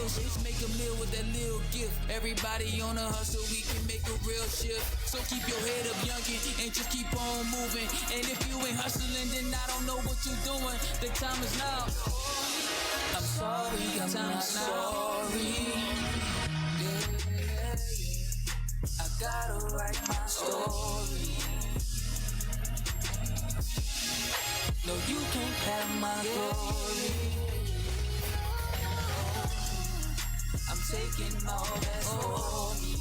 shapes, make a meal with that little gift. Everybody on a hustle, we can make a real shift. So keep your head up, youngin', and just keep on moving. And if you ain't hustling, then I don't know what you're doing. The time is now. I'm sorry, I'm not sorry. Yeah. I gotta write my story. No, you can't have my glory. I'm taking all that's for me.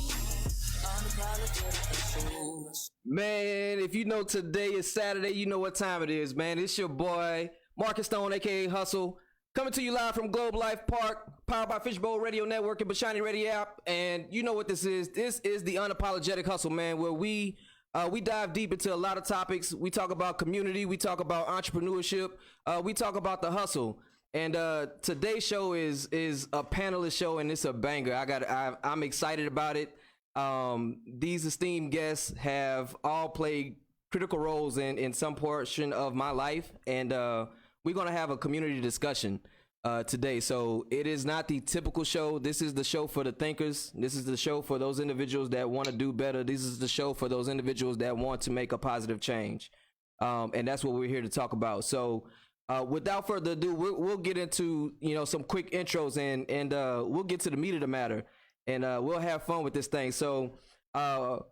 Unapologetic. Man, if you know today is Saturday, you know what time it is, man. It's your boy, Marcus Stone, aka Hustle, coming to you live from Globe Life Park, powered by Fishbowl Radio Network and Bashani Radio app. And you know what this is. This is the Unapologetic Hustle, man, where we dive deep into a lot of topics. We talk about community. We talk about entrepreneurship. We talk about the hustle. And today's show is a panelist show, and it's a banger. I'm excited about it. These esteemed guests have all played critical roles in some portion of my life, and we're gonna have a community discussion today. So it is not the typical show. This is the show for the thinkers. This is the show for those individuals that want to do better. This is the show for those individuals that want to make a positive change. And that's what we're here to talk about. So without further ado, we'll get into, some quick intros and we'll get to the meat of the matter, and we'll have fun with this thing. So on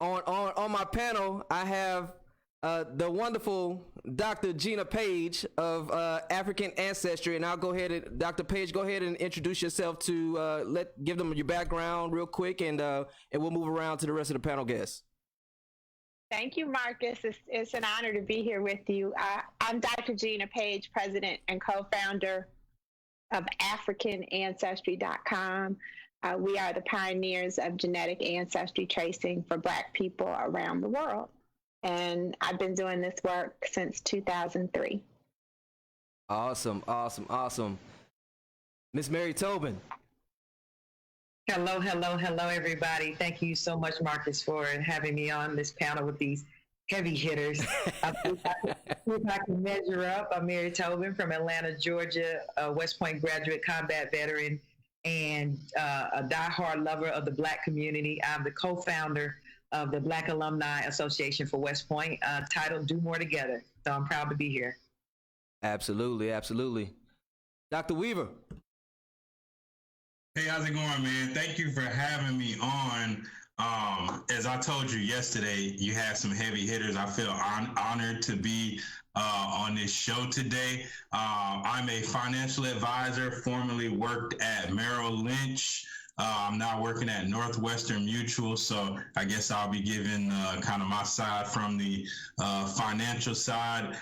my panel, I have the wonderful Dr. Gina Paige of African Ancestry, and I'll go ahead and Dr. Paige, go ahead and introduce yourself to give them your background real quick, and we'll move around to the rest of the panel guests. Thank you, Marcus. It's an honor to be here with you. I'm Dr. Gina Paige, president and co-founder of AfricanAncestry.com. We are the pioneers of genetic ancestry tracing for Black people around the world. And I've been doing this work since 2003. Awesome. Miss Mary Tobin. Hello, everybody. Thank you so much, Marcus, for having me on this panel with these heavy hitters. I think I can measure up. I'm Mary Tobin from Atlanta, Georgia, a West Point graduate, combat veteran, and a diehard lover of the Black community. I'm the co-founder of the Black Alumni Association for West Point, titled Do More Together. So I'm proud to be here. Absolutely. Dr. Weaver. Hey, how's it going, man? Thank you for having me on. As I told you yesterday, you have some heavy hitters. I feel honored to be on this show today. I'm a financial advisor, formerly worked at Merrill Lynch. I'm now working at Northwestern Mutual, so I guess I'll be giving kind of my side from the financial side.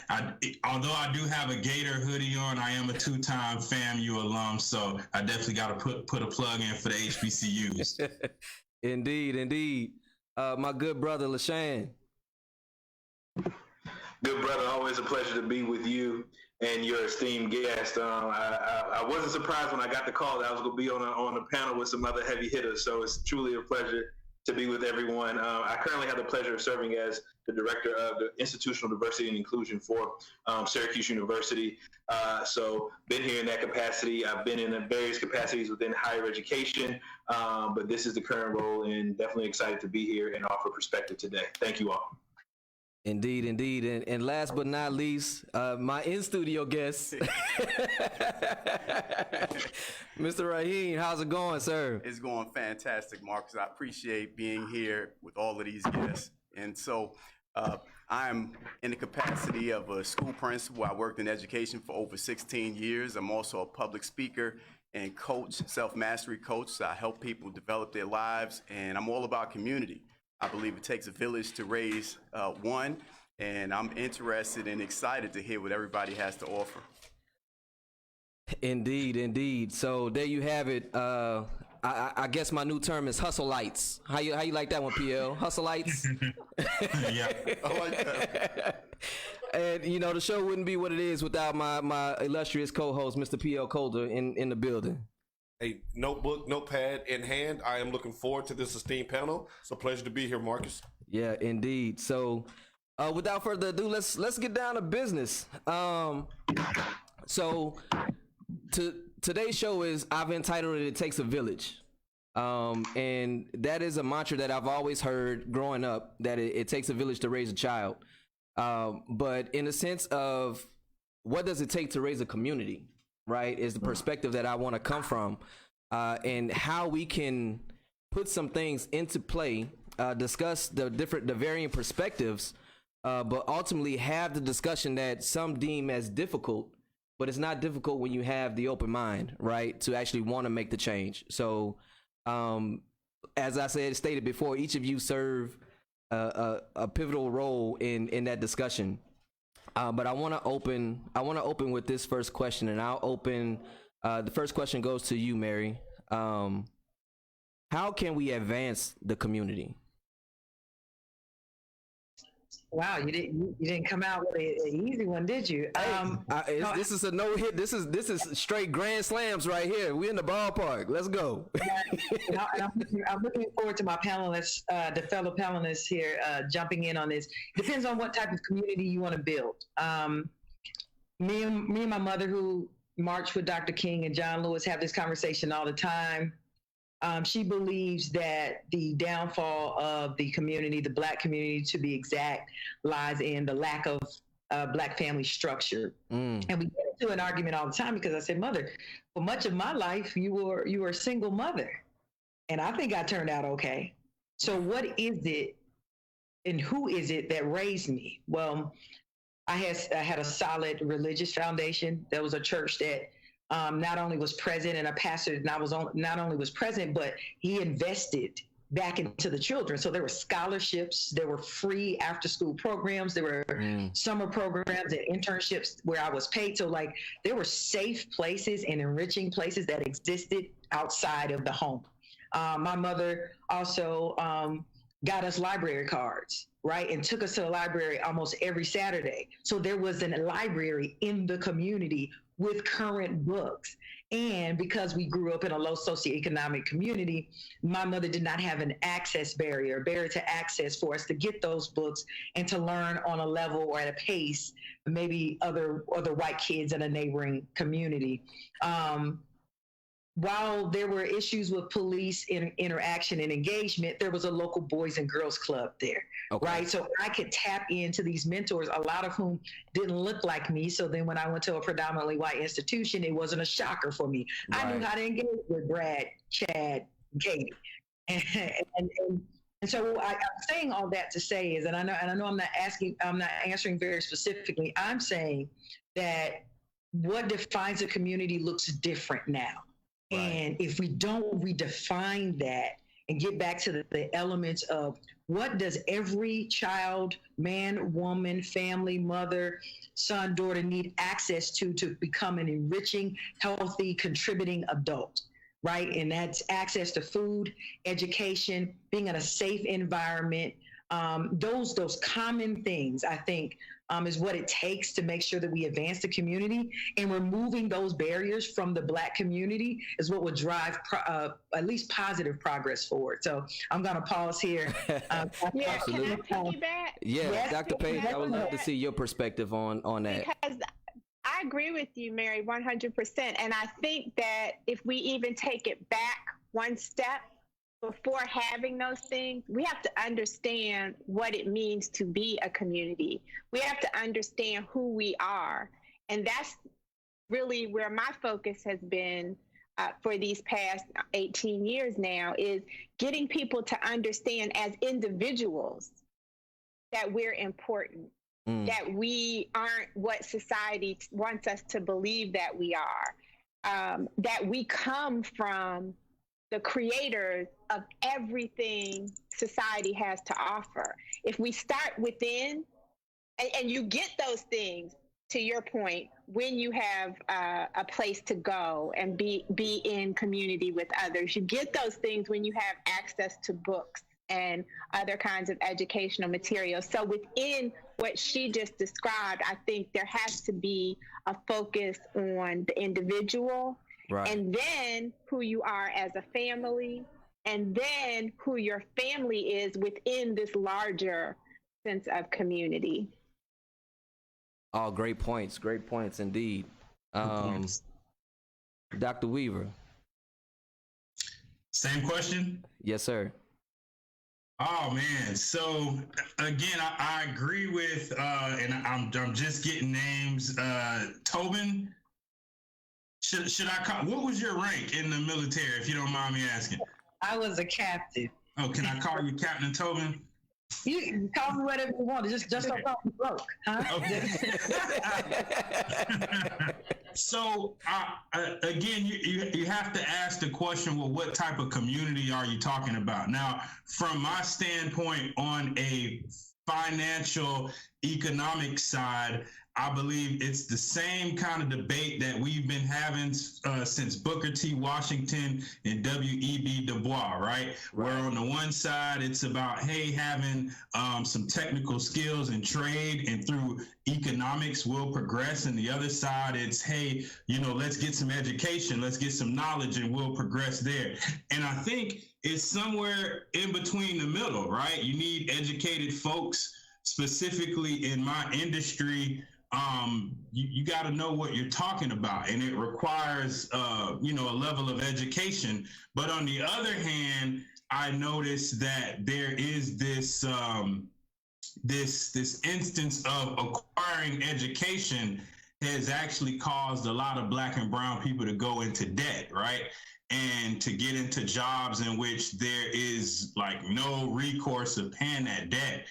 Although I do have a Gator hoodie on, I am a two-time FAMU alum, so I definitely got to put a plug in for the HBCUs. Indeed. My good brother, Lashan. Good brother, always a pleasure to be with you and your esteemed guest. I wasn't surprised when I got the call that I was going to be on a panel with some other heavy hitters, so it's truly a pleasure to be with everyone. I currently have the pleasure of serving as the director of the Institutional Diversity and Inclusion for Syracuse University. So been here in that capacity. I've been in various capacities within higher education, but this is the current role, and definitely excited to be here and offer perspective today. Thank you all. Indeed. And last but not least, my in-studio guest, Mr. Rahien. How's it going, sir? It's going fantastic, Marcus. I appreciate being here with all of these guests. And so I'm in the capacity of a school principal. I worked in education for over 16 years. I'm also a public speaker and coach, self-mastery coach. So I help people develop their lives, and I'm all about community. I believe it takes a village to raise one, and I'm interested and excited to hear what everybody has to offer. Indeed. So there you have it. I guess my new term is hustle-lights. How you like that one, PL? Hustle-lights? Yeah, I like that. And the show wouldn't be what it is without my illustrious co-host, Mr. PL Colder, in the building. A notepad in hand. I am looking forward to this esteemed panel. It's a pleasure to be here, Marcus. Yeah, indeed. So without further ado, let's get down to business. So today's show is, I've entitled it Takes a Village. And that is a mantra that I've always heard growing up, that it takes a village to raise a child. But in the sense of what does it take to raise a community, right, is the perspective that I want to come from, and how we can put some things into play, discuss the varying perspectives, but ultimately have the discussion that some deem as difficult, but it's not difficult when you have the open mind, right, to actually want to make the change. So as I stated before, each of you serve a pivotal role in that discussion. But I want to open with this first question, and I'll open. The first question goes to you, Mary. How can we advance the community? Wow, you didn't come out with an easy one, did you? This is a no hit. This is straight grand slams right here. We're in the ballpark. Let's go. I'm looking forward to my panelists, the fellow panelists here, jumping in on this. Depends on what type of community you want to build. Me and my mother, who marched with Dr. King and John Lewis, have this conversation all the time. She believes that the downfall of the community, the Black community to be exact, lies in the lack of Black family structure. And we get into an argument all the time because I said, Mother, for much of my life, you were a single mother. And I think I turned out okay. So what is it and who is it that raised me? Well, I had a solid religious foundation. There was a church that not only was present, and a pastor not only was present, but he invested back into the children. So there were scholarships, there were free after school programs, there were summer programs and internships where I was paid. So like there were safe places and enriching places that existed outside of the home. My mother also got us library cards, right? And took us to the library almost every Saturday. So there was a library in the community with current books. And because we grew up in a low socioeconomic community, my mother did not have an access barrier to access for us to get those books and to learn on a level or at a pace, maybe other white kids in a neighboring community. While there were issues with police interaction and engagement, there was a local Boys and Girls Club there, right? So I could tap into these mentors, a lot of whom didn't look like me. So then when I went to a predominantly white institution, it wasn't a shocker for me. Right. I knew how to engage with Brad, Chad, Katie. And so I'm saying all that to say is, and I know I'm not answering very specifically. I'm saying that what defines a community looks different now. Right. And if we don't redefine that and get back to the elements of what does every child, man, woman, family, mother, son, daughter need access to become an enriching, healthy, contributing adult, right? And that's access to food, education, being in a safe environment. Those common things, I think, is what it takes to make sure that we advance the community, and removing those barriers from the Black community is what would drive at least positive progress forward. So I'm going to pause here. Yeah, can I piggyback? Yeah, Dr. Paige, I would love to see your perspective on that. Because I agree with you, Mary, 100%. And I think that if we even take it back one step, before having those things, we have to understand what it means to be a community. We have to understand who we are. And that's really where my focus has been for these past 18 years now, is getting people to understand as individuals that we're important, that we aren't what society wants us to believe that we are, that we come from the creators of everything society has to offer. If we start within, and you get those things, to your point, when you have a place to go and be in community with others. You get those things when you have access to books and other kinds of educational materials. So within what she just described, I think there has to be a focus on the individual, right, and then who you are as a family, and then who your family is within this larger sense of community. Oh, great points indeed. Dr. Weaver. Same question? Yes, sir. Oh man. So again, I agree with and I'm just getting names. Tobin. Should I call, what was your rank in the military, if you don't mind me asking? I was a captain. Oh, can I call you Captain Tobin? You can call me whatever you want. Just don't call me broke. Huh? Okay. So again, you have to ask the question, well, what type of community are you talking about? Now, from my standpoint on a financial economic side, I believe it's the same kind of debate that we've been having since Booker T. Washington and W.E.B. Du Bois, right? Where on the one side, it's about, hey, having some technical skills and trade, and through economics we'll progress. And the other side, it's, hey, let's get some education, let's get some knowledge, and we'll progress there. And I think it's somewhere in between the middle, right? You need educated folks, specifically in my industry. You got to know what you're talking about, and it requires, a level of education. But on the other hand, I noticed that there is this instance of acquiring education has actually caused a lot of Black and brown people to go into debt, right? And to get into jobs in which there is like no recourse of paying that debt.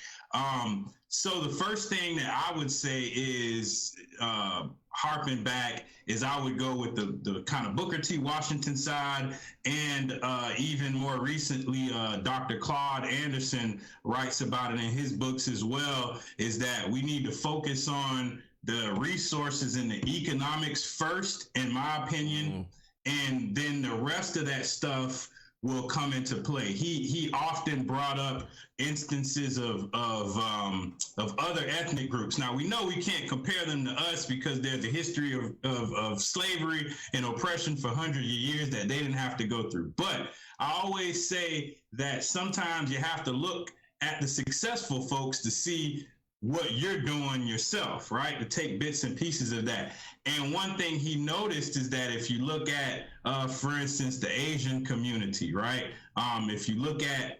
So the first thing that I would say is, harping back, is I would go with the kind of Booker T. Washington side, and even more recently, Dr. Claude Anderson writes about it in his books as well, is that we need to focus on the resources and the economics first, in my opinion, and then the rest of that stuff will come into play. He often brought up instances of other ethnic groups. Now, we know we can't compare them to us because there's a history of slavery and oppression for hundreds of years that they didn't have to go through. But I always say that sometimes you have to look at the successful folks to see what you're doing yourself, right? To take bits and pieces of that. And one thing he noticed is that if you look at, for instance, the Asian community, right? If you look at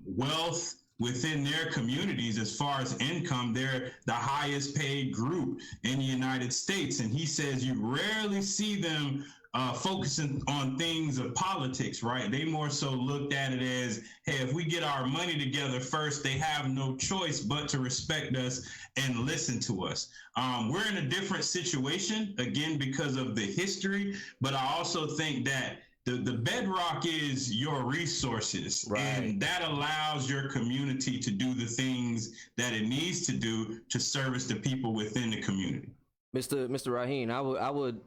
wealth within their communities, as far as income, they're the highest paid group in the United States. And he says you rarely see them focusing on things of politics, right? They more so looked at it as, hey, if we get our money together first, they have no choice but to respect us and listen to us. We're in a different situation, again, because of the history, but I also think that the bedrock is your resources, right? And that allows your community to do the things that it needs to do to service the people within the community. Mr. Rahien, I would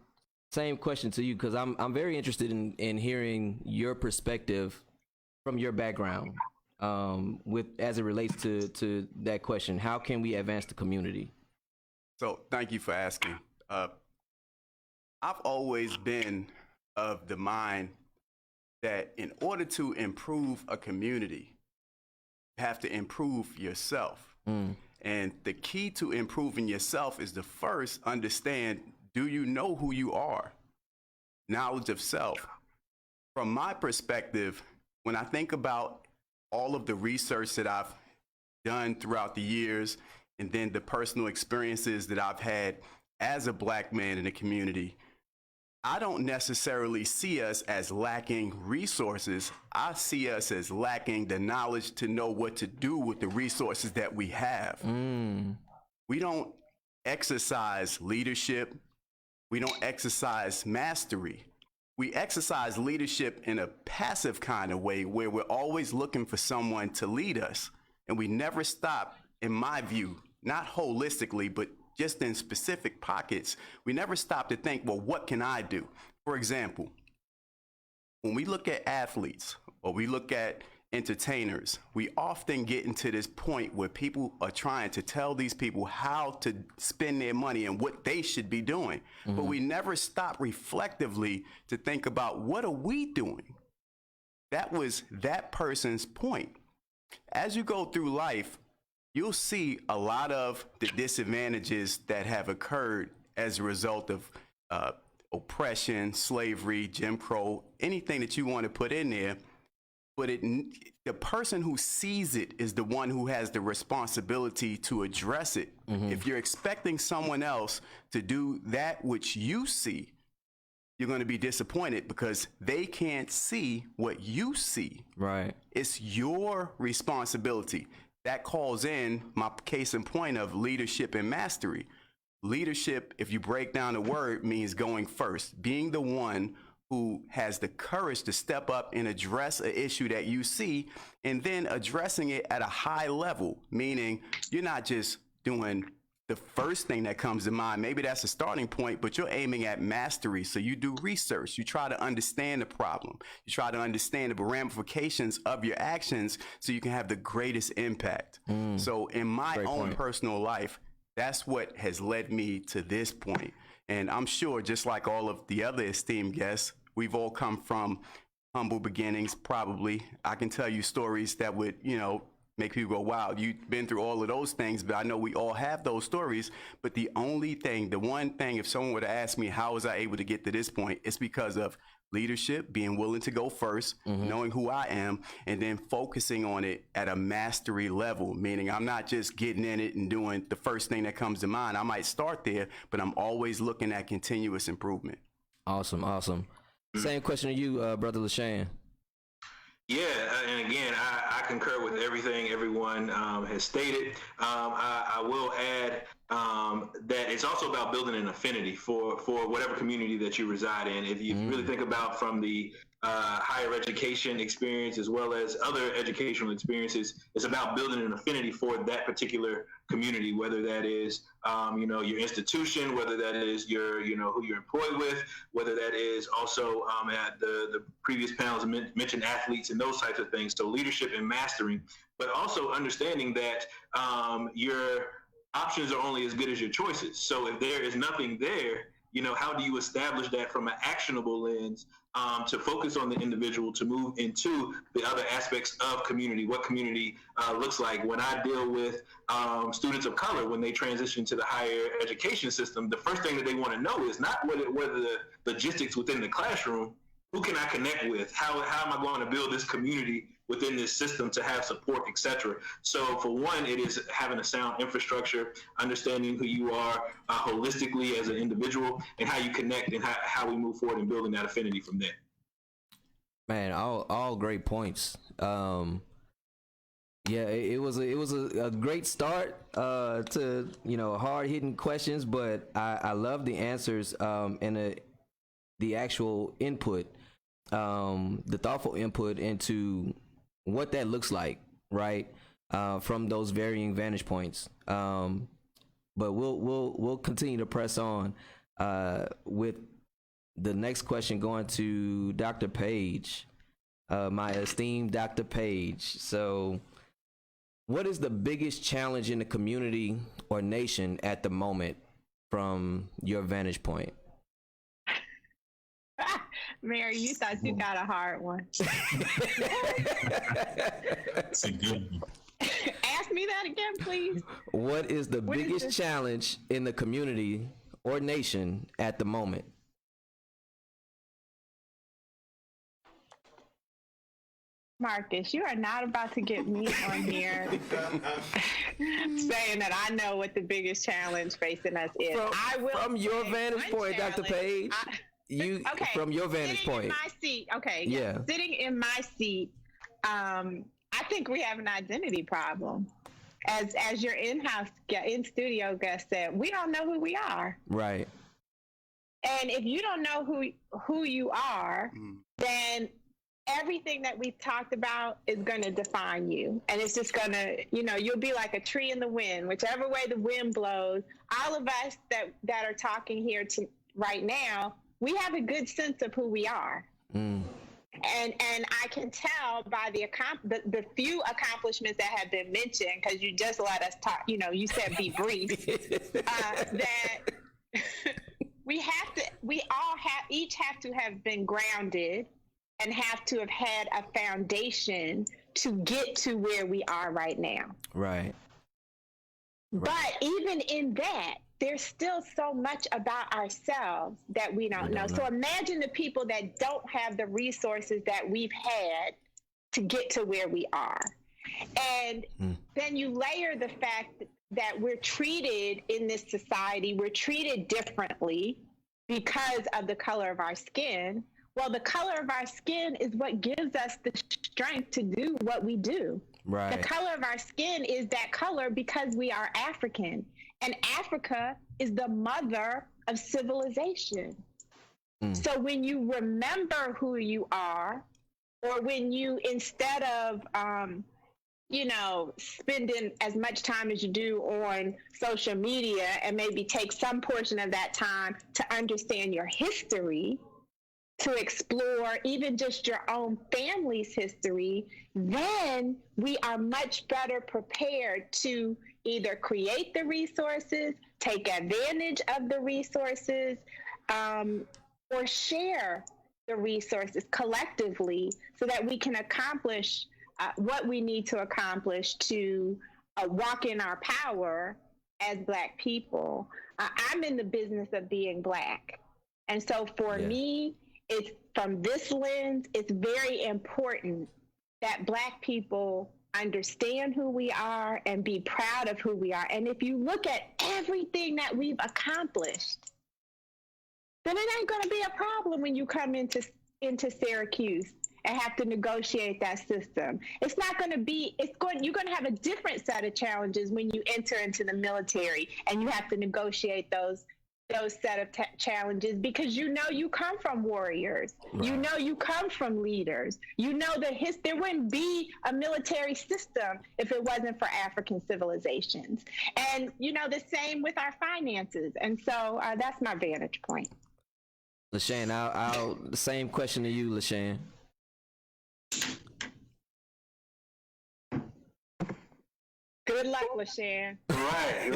same question to you, because I'm very interested in hearing your perspective from your background, with as it relates to that question. How can we advance the community? So thank you for asking. I've always been of the mind that in order to improve a community, you have to improve yourself. And the key to improving yourself is to first understand, do you know who you are? Knowledge of self. From my perspective, when I think about all of the research that I've done throughout the years, and then the personal experiences that I've had as a Black man in the community, I don't necessarily see us as lacking resources. I see us as lacking the knowledge to know what to do with the resources that we have. We don't exercise leadership. We don't exercise mastery. We exercise leadership in a passive kind of way, where we're always looking for someone to lead us. And we never stop, in my view, not holistically, but just in specific pockets, we never stop to think, well, what can I do? For example, when we look at athletes or we look at entertainers, we often get into this point where people are trying to tell these people how to spend their money and what they should be doing. But we never stop reflectively to think about, what are we doing? That was that person's point. As you go through life, you'll see a lot of the disadvantages that have occurred as a result of oppression, slavery, Jim Crow, anything that you want to put in there. But the person who sees it is the one who has the responsibility to address it. If you're expecting someone else to do that which you see, you're going to be disappointed because they can't see what you see. Right. It's your responsibility. That calls in my case in point of leadership and mastery. Leadership, if you break down the word, means going first, being the one who has the courage to step up and address an issue that you see, and then addressing it at a high level, meaning you're not just doing the first thing that comes to mind. Maybe that's a starting point, but you're aiming at mastery. So you do research. You try to understand the problem. You try to understand the ramifications of your actions so you can have the greatest impact. So in my own personal life, that's what has led me to this point. And I'm sure, just like all of the other esteemed guests, we've all come from humble beginnings, probably. I can tell you stories that would, make people go, wow, you've been through all of those things, but I know we all have those stories. But the one thing, if someone were to ask me, how was I able to get to this point? It's because of leadership, being willing to go first, knowing who I am, and then focusing on it at a mastery level, meaning I'm not just getting in it and doing the first thing that comes to mind. I might start there, but I'm always looking at continuous improvement. Awesome. Same question to you, Brother Lashan. Yeah, and again, I concur with everything everyone has stated. I will add that it's also about building an affinity for whatever community that you reside in. If you really think about from the higher education experience as well as other educational experiences, it's about building an affinity for that particular community, whether that is your institution, whether that is your who you're employed with, whether that is also at the previous panels mentioned athletes and those types of things. So leadership and mastering, but also understanding that your options are only as good as your choices. So if there is nothing there, how do you establish that from an actionable lens to focus on the individual to move into the other aspects of community, what community looks like. When I deal with students of color, when they transition to the higher education system, the first thing that they want to know is not whether the logistics within the classroom, who can I connect with? How am I going to build this community within this system to have support, et cetera? So for one, it is having a sound infrastructure, understanding who you are holistically as an individual, and how you connect and how we move forward in building that affinity from there. Man, all great points. Yeah, it was a great start to hard hitting questions, but I love the answers and the actual input, the thoughtful input into what that looks like, right? From those varying vantage points. But we'll continue to press on with the next question going to Dr. Paige, my esteemed Dr. Paige. So, what is the biggest challenge in the community or nation at the moment from your vantage point? Mary, you thought you got a hard one. That's a good one. Ask me that again, please. What is the biggest challenge in the community or nation at the moment? Marcus, you are not about to get me on here saying that I know what the biggest challenge facing us is. From your vantage point, Dr. Paige. From your vantage point. Sitting in my seat, sitting in my seat, I think we have an identity problem. As your in-studio guest said, we don't know who we are. Right. And if you don't know who you are, then everything that we've talked about is going to define you. And it's just going to, you'll be like a tree in the wind. Whichever way the wind blows, all of us that are talking here right now, we have a good sense of who we are. And I can tell by the few accomplishments that have been mentioned, because you just let us talk, you said be brief, that each have to have been grounded and have to have had a foundation to get to where we are right now. Right. But even in that, there's still so much about ourselves that we don't know. So imagine the people that don't have the resources that we've had to get to where we are. And then you layer the fact that we're treated in this society, we're treated differently because of the color of our skin. Well, the color of our skin is what gives us the strength to do what we do. Right. The color of our skin is that color because we are African. And Africa is the mother of civilization. So when you remember who you are, or when you, instead of, spending as much time as you do on social media and maybe take some portion of that time to understand your history, to explore even just your own family's history, then we are much better prepared to either create the resources, take advantage of the resources, or share the resources collectively so that we can accomplish what we need to accomplish to walk in our power as Black people. I'm in the business of being Black. And so for me, it's from this lens, it's very important that Black people understand who we are and be proud of who we are. And if you look at everything that we've accomplished, then it ain't going to be a problem when you come into Syracuse and have to negotiate that system. It's not going to be, you're going to have a different set of challenges when you enter into the military and you have to negotiate those set of challenges, because you come from warriors. Right. You come from leaders. There wouldn't be a military system if it wasn't for African civilizations. And the same with our finances. And so that's my vantage point. Lashan, I'll the same question to you, Lashan. Good luck, Lashan. Right.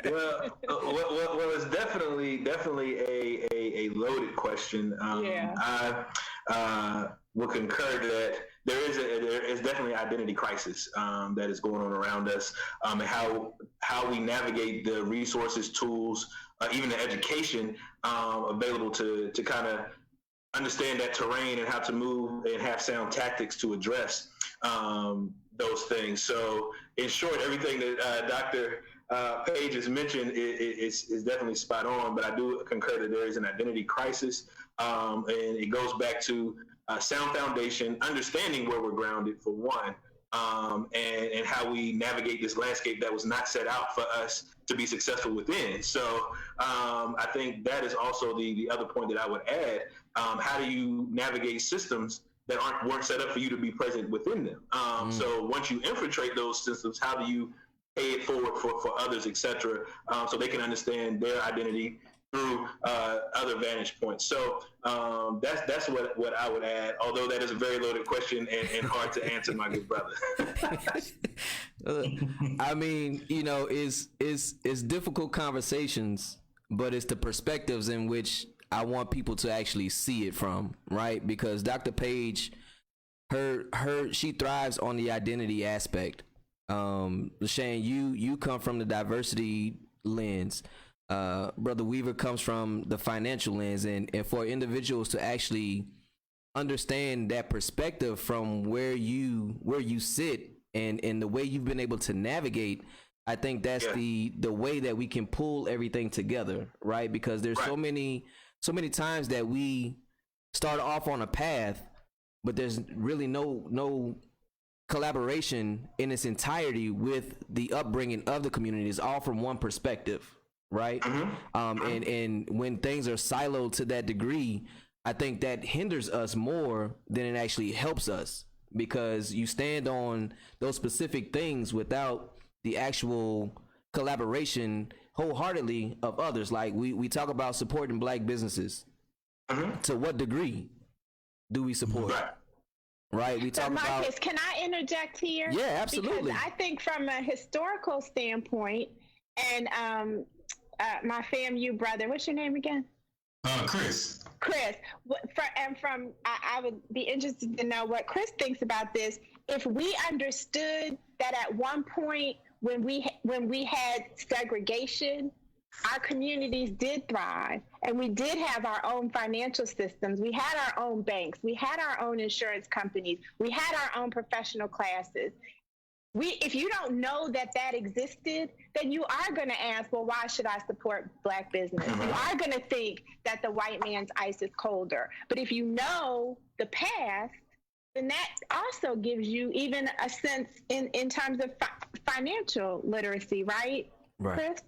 well, it's definitely a loaded question. I will concur that there is definitely an identity crisis that is going on around us, and how we navigate the resources, tools, even the education available to kind of understand that terrain and how to move and have sound tactics to address those things. So in short, everything that Dr. Paige has mentioned is definitely spot on, but I do concur that there is an identity crisis, and it goes back to sound foundation, understanding where we're grounded for one, and how we navigate this landscape that was not set out for us to be successful within. So I think that is also the other point that I would add. How do you navigate systems that weren't set up for you to be present within them? So once you infiltrate those systems, how do you pay it forward for others, et cetera, so they can understand their identity through other vantage points? So that's what I would add, although that is a very loaded question and hard to answer, my good brother. I mean, it's difficult conversations, but it's the perspectives in which I want people to actually see it from, right? Because Dr. Paige, she thrives on the identity aspect. Lashan, you come from the diversity lens. Brother Weaver comes from the financial lens, and for individuals to actually understand that perspective from where you sit and the way you've been able to navigate, I think that's the way that we can pull everything together, right? Because there's so many times that we start off on a path, but there's really no collaboration in its entirety with the upbringing of the community. It's all from one perspective, right? And when things are siloed to that degree, I think that hinders us more than it actually helps us, because you stand on those specific things without the actual collaboration wholeheartedly of others. Like we talk about supporting Black businesses. To what degree do we support? Right. We talk Marcus, about. Can I interject here? Yeah, absolutely. Because I think from a historical standpoint, and my FAMU brother, what's your name again? Chris. I would be interested to know what Chris thinks about this. If we understood that at one point when we had segregation, our communities did thrive, and we did have our own financial systems. We had our own banks. We had our own insurance companies. We had our own professional classes. If you don't know that existed, then you are going to ask, well, why should I support Black business? You are going to think that the white man's ice is colder. But if you know the past, then that also gives you even a sense in terms of financial literacy, right, Chris?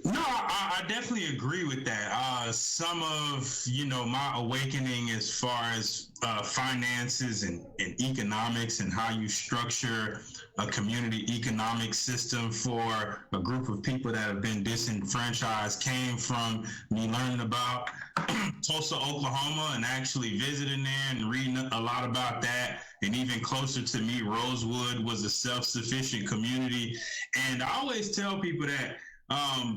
No, I definitely agree with that. Some of, my awakening as far as finances and economics and how you structure a community economic system for a group of people that have been disenfranchised came from me learning about Tulsa, Oklahoma, and actually visiting there and reading a lot about that. And even closer to me, Rosewood was a self-sufficient community. And I always tell people that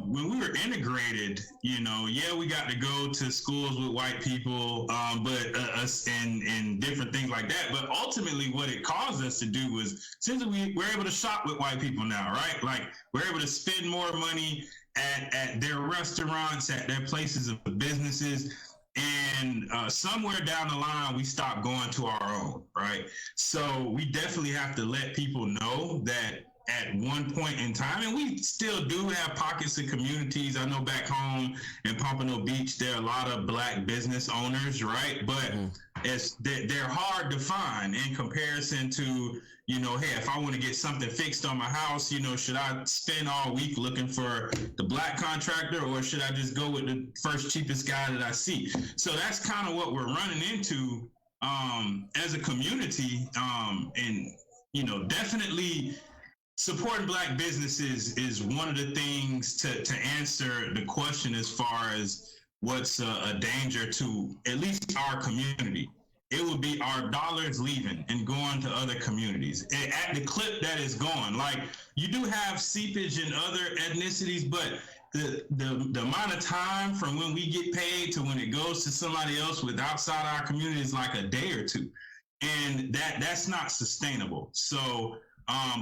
when we were integrated, we got to go to schools with white people, but us and different things like that. But ultimately, what it caused us to do was, since we're able to shop with white people now, right? Like, we're able to spend more money at their restaurants, at their places of businesses. And somewhere down the line, we stopped going to our own, right? So we definitely have to let people know that at one point in time, and we still do have pockets of communities. I know back home in Pompano Beach, there are a lot of Black business owners, right? But they're hard to find in comparison to, hey, if I want to get something fixed on my house, should I spend all week looking for the Black contractor, or should I just go with the first cheapest guy that I see? So that's kind of what we're running into as a community, and definitely supporting Black businesses is one of the things to answer the question as far as what's a danger to at least our community. It would be our dollars leaving and going to other communities at the clip that is going. Like, you do have seepage in other ethnicities, but the amount of time from when we get paid to when it goes to somebody else with outside our community is like a day or two. And that's not sustainable. So,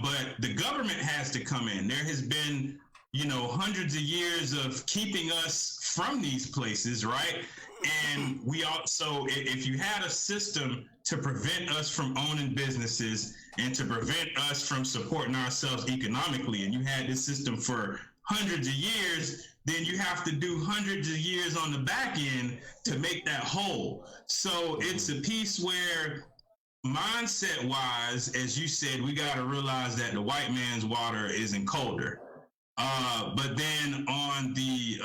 but the government has to come in. There has been, hundreds of years of keeping us from these places, right? And we also, if you had a system to prevent us from owning businesses and to prevent us from supporting ourselves economically, and you had this system for hundreds of years, then you have to do hundreds of years on the back end to make that whole. So it's a piece where, mindset wise, as you said, we got to realize that the white man's water isn't colder. But then on the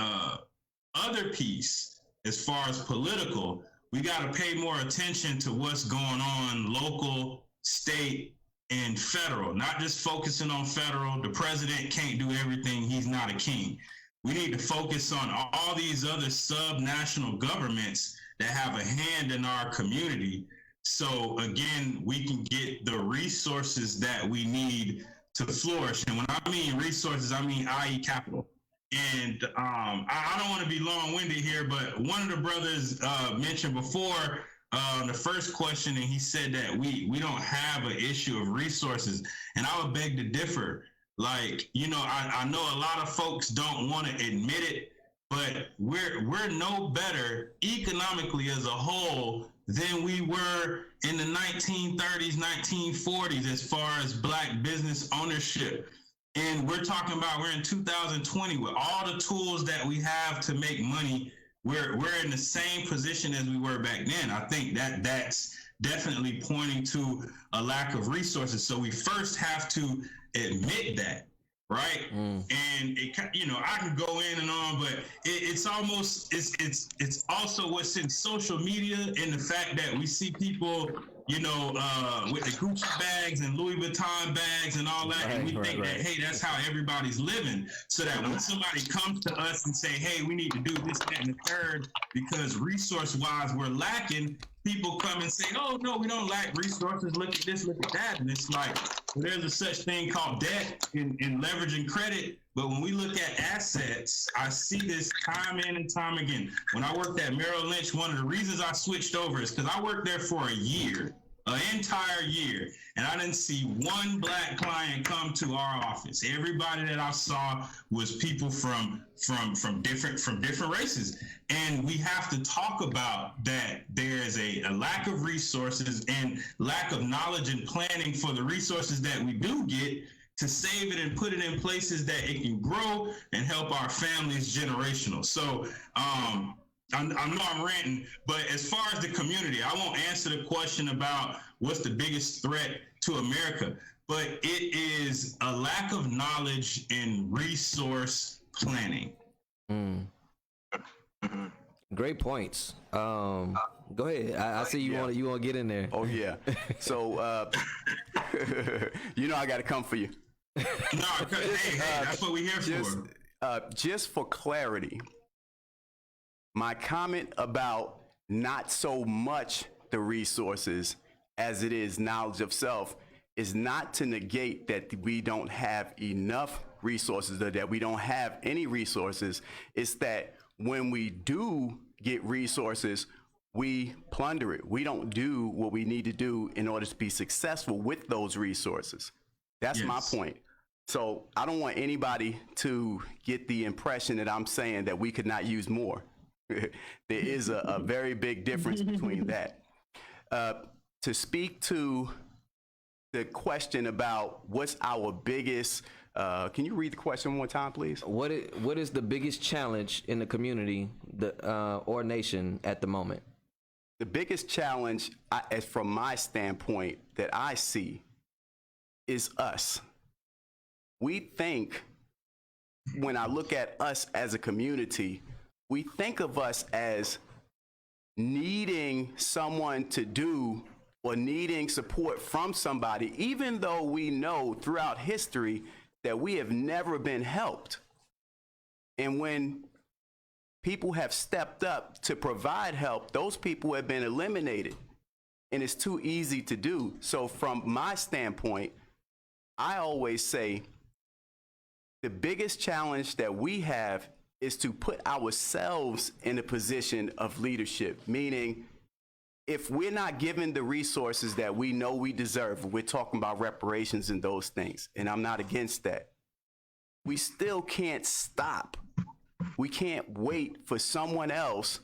other piece, as far as political, we got to pay more attention to what's going on local, state, and federal, not just focusing on federal. The president can't do everything. He's not a king. We need to focus on all these other sub-national governments that have a hand in our community. So again, we can get the resources that we need to flourish. And when I mean resources, I mean i.e. capital. And I don't want to be long-winded here, but one of the brothers mentioned before the first question, and he said that we don't have an issue of resources. And I would beg to differ. Like, I know a lot of folks don't want to admit it, but we're no better economically as a whole than we were in the 1930s, 1940s, as far as Black business ownership. And we're talking about, we're in 2020 with all the tools that we have to make money. We're in the same position as we were back then. I think that's definitely pointing to a lack of resources. So we first have to admit that. Right. And it, I can go in and on, but it's almost, it's also what's in social media, and the fact that we see people, with the Gucci bags and Louis Vuitton bags and all that. And we think that, hey, that's how everybody's living. So that when somebody comes to us and say, hey, we need to do this, that, and the third, because resource wise, we're lacking, people come and say, oh, no, we don't lack resources. Look at this, look at that. And it's like, well, there's a such thing called debt and leveraging credit. But when we look at assets, I see this time in and time again. When I worked at Merrill Lynch, one of the reasons I switched over is because I worked there for a year. an entire year, and I didn't see one black client come to our office. Everybody that I saw was people from different races, and we have to talk about that. There's a lack of resources and lack of knowledge and planning for the resources that we do get to save it and put it in places that it can grow and help our families generational. So I know I'm ranting, but as far as the community, I won't answer the question about what's the biggest threat to America, but it is a lack of knowledge and resource planning. Great points. Go ahead. I see you want to get in there. Oh yeah. So you know I got to come for you. No, hey, that's what we're here for. Just for clarity, my comment about not so much the resources as it is knowledge of self is not to negate that we don't have enough resources or that we don't have any resources. It's that when we do get resources, we plunder it. We don't do what we need to do in order to be successful with those resources. That's my point. So I don't want anybody to get the impression that I'm saying that we could not use more. There is a very big difference between that. To speak to the question about what's our biggest, can you read the question one more time, please? What is the biggest challenge in the community or nation at the moment? The biggest challenge, as from my standpoint, that I see is us. We think, when I look at us as a community, we think of us as needing someone to do or needing support from somebody, even though we know throughout history that we have never been helped. And when people have stepped up to provide help, those people have been eliminated, and it's too easy to do. So from my standpoint, I always say the biggest challenge that we have is to put ourselves in a position of leadership, meaning if we're not given the resources that we know we deserve, we're talking about reparations and those things, and I'm not against that, we still can't stop. We can't wait for someone else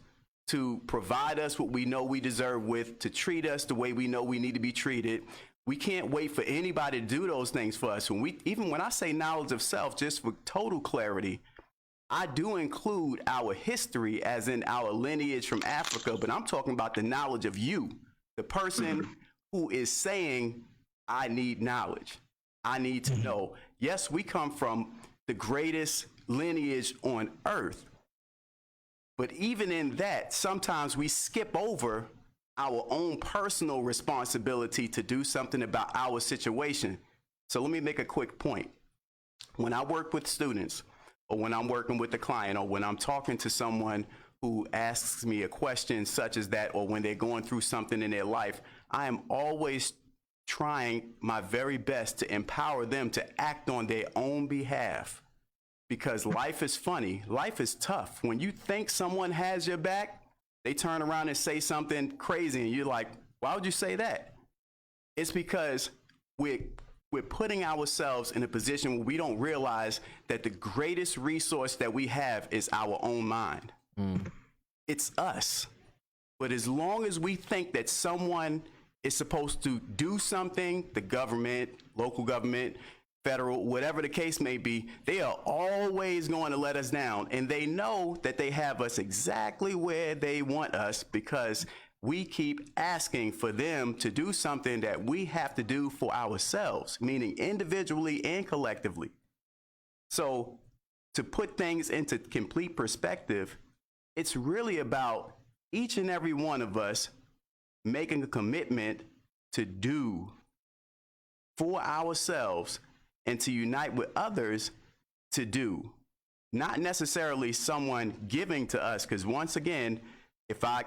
to provide us what we know we deserve with, to treat us the way we know we need to be treated. We can't wait for anybody to do those things for us. Even when I say knowledge of self, just for total clarity, I do include our history as in our lineage from Africa, but I'm talking about the knowledge of you, the person who is saying, I need knowledge. I need to know. Yes, we come from the greatest lineage on earth, but even in that, sometimes we skip over our own personal responsibility to do something about our situation. So let me make a quick point. When I work with students, or when I'm working with a client, or when I'm talking to someone who asks me a question such as that, or when they're going through something in their life, I am always trying my very best to empower them to act on their own behalf. Because life is funny, life is tough. When you think someone has your back, they turn around and say something crazy, and you're like, why would you say that? It's because we're putting ourselves in a position where we don't realize that the greatest resource that we have is our own mind. It's us. But as long as we think that someone is supposed to do something, the government, local government, federal, whatever the case may be, they are always going to let us down. And they know that they have us exactly where they want us because we keep asking for them to do something that we have to do for ourselves, meaning individually and collectively. So to put things into complete perspective, it's really about each and every one of us making a commitment to do for ourselves and to unite with others to do, not necessarily someone giving to us. Because once again, if I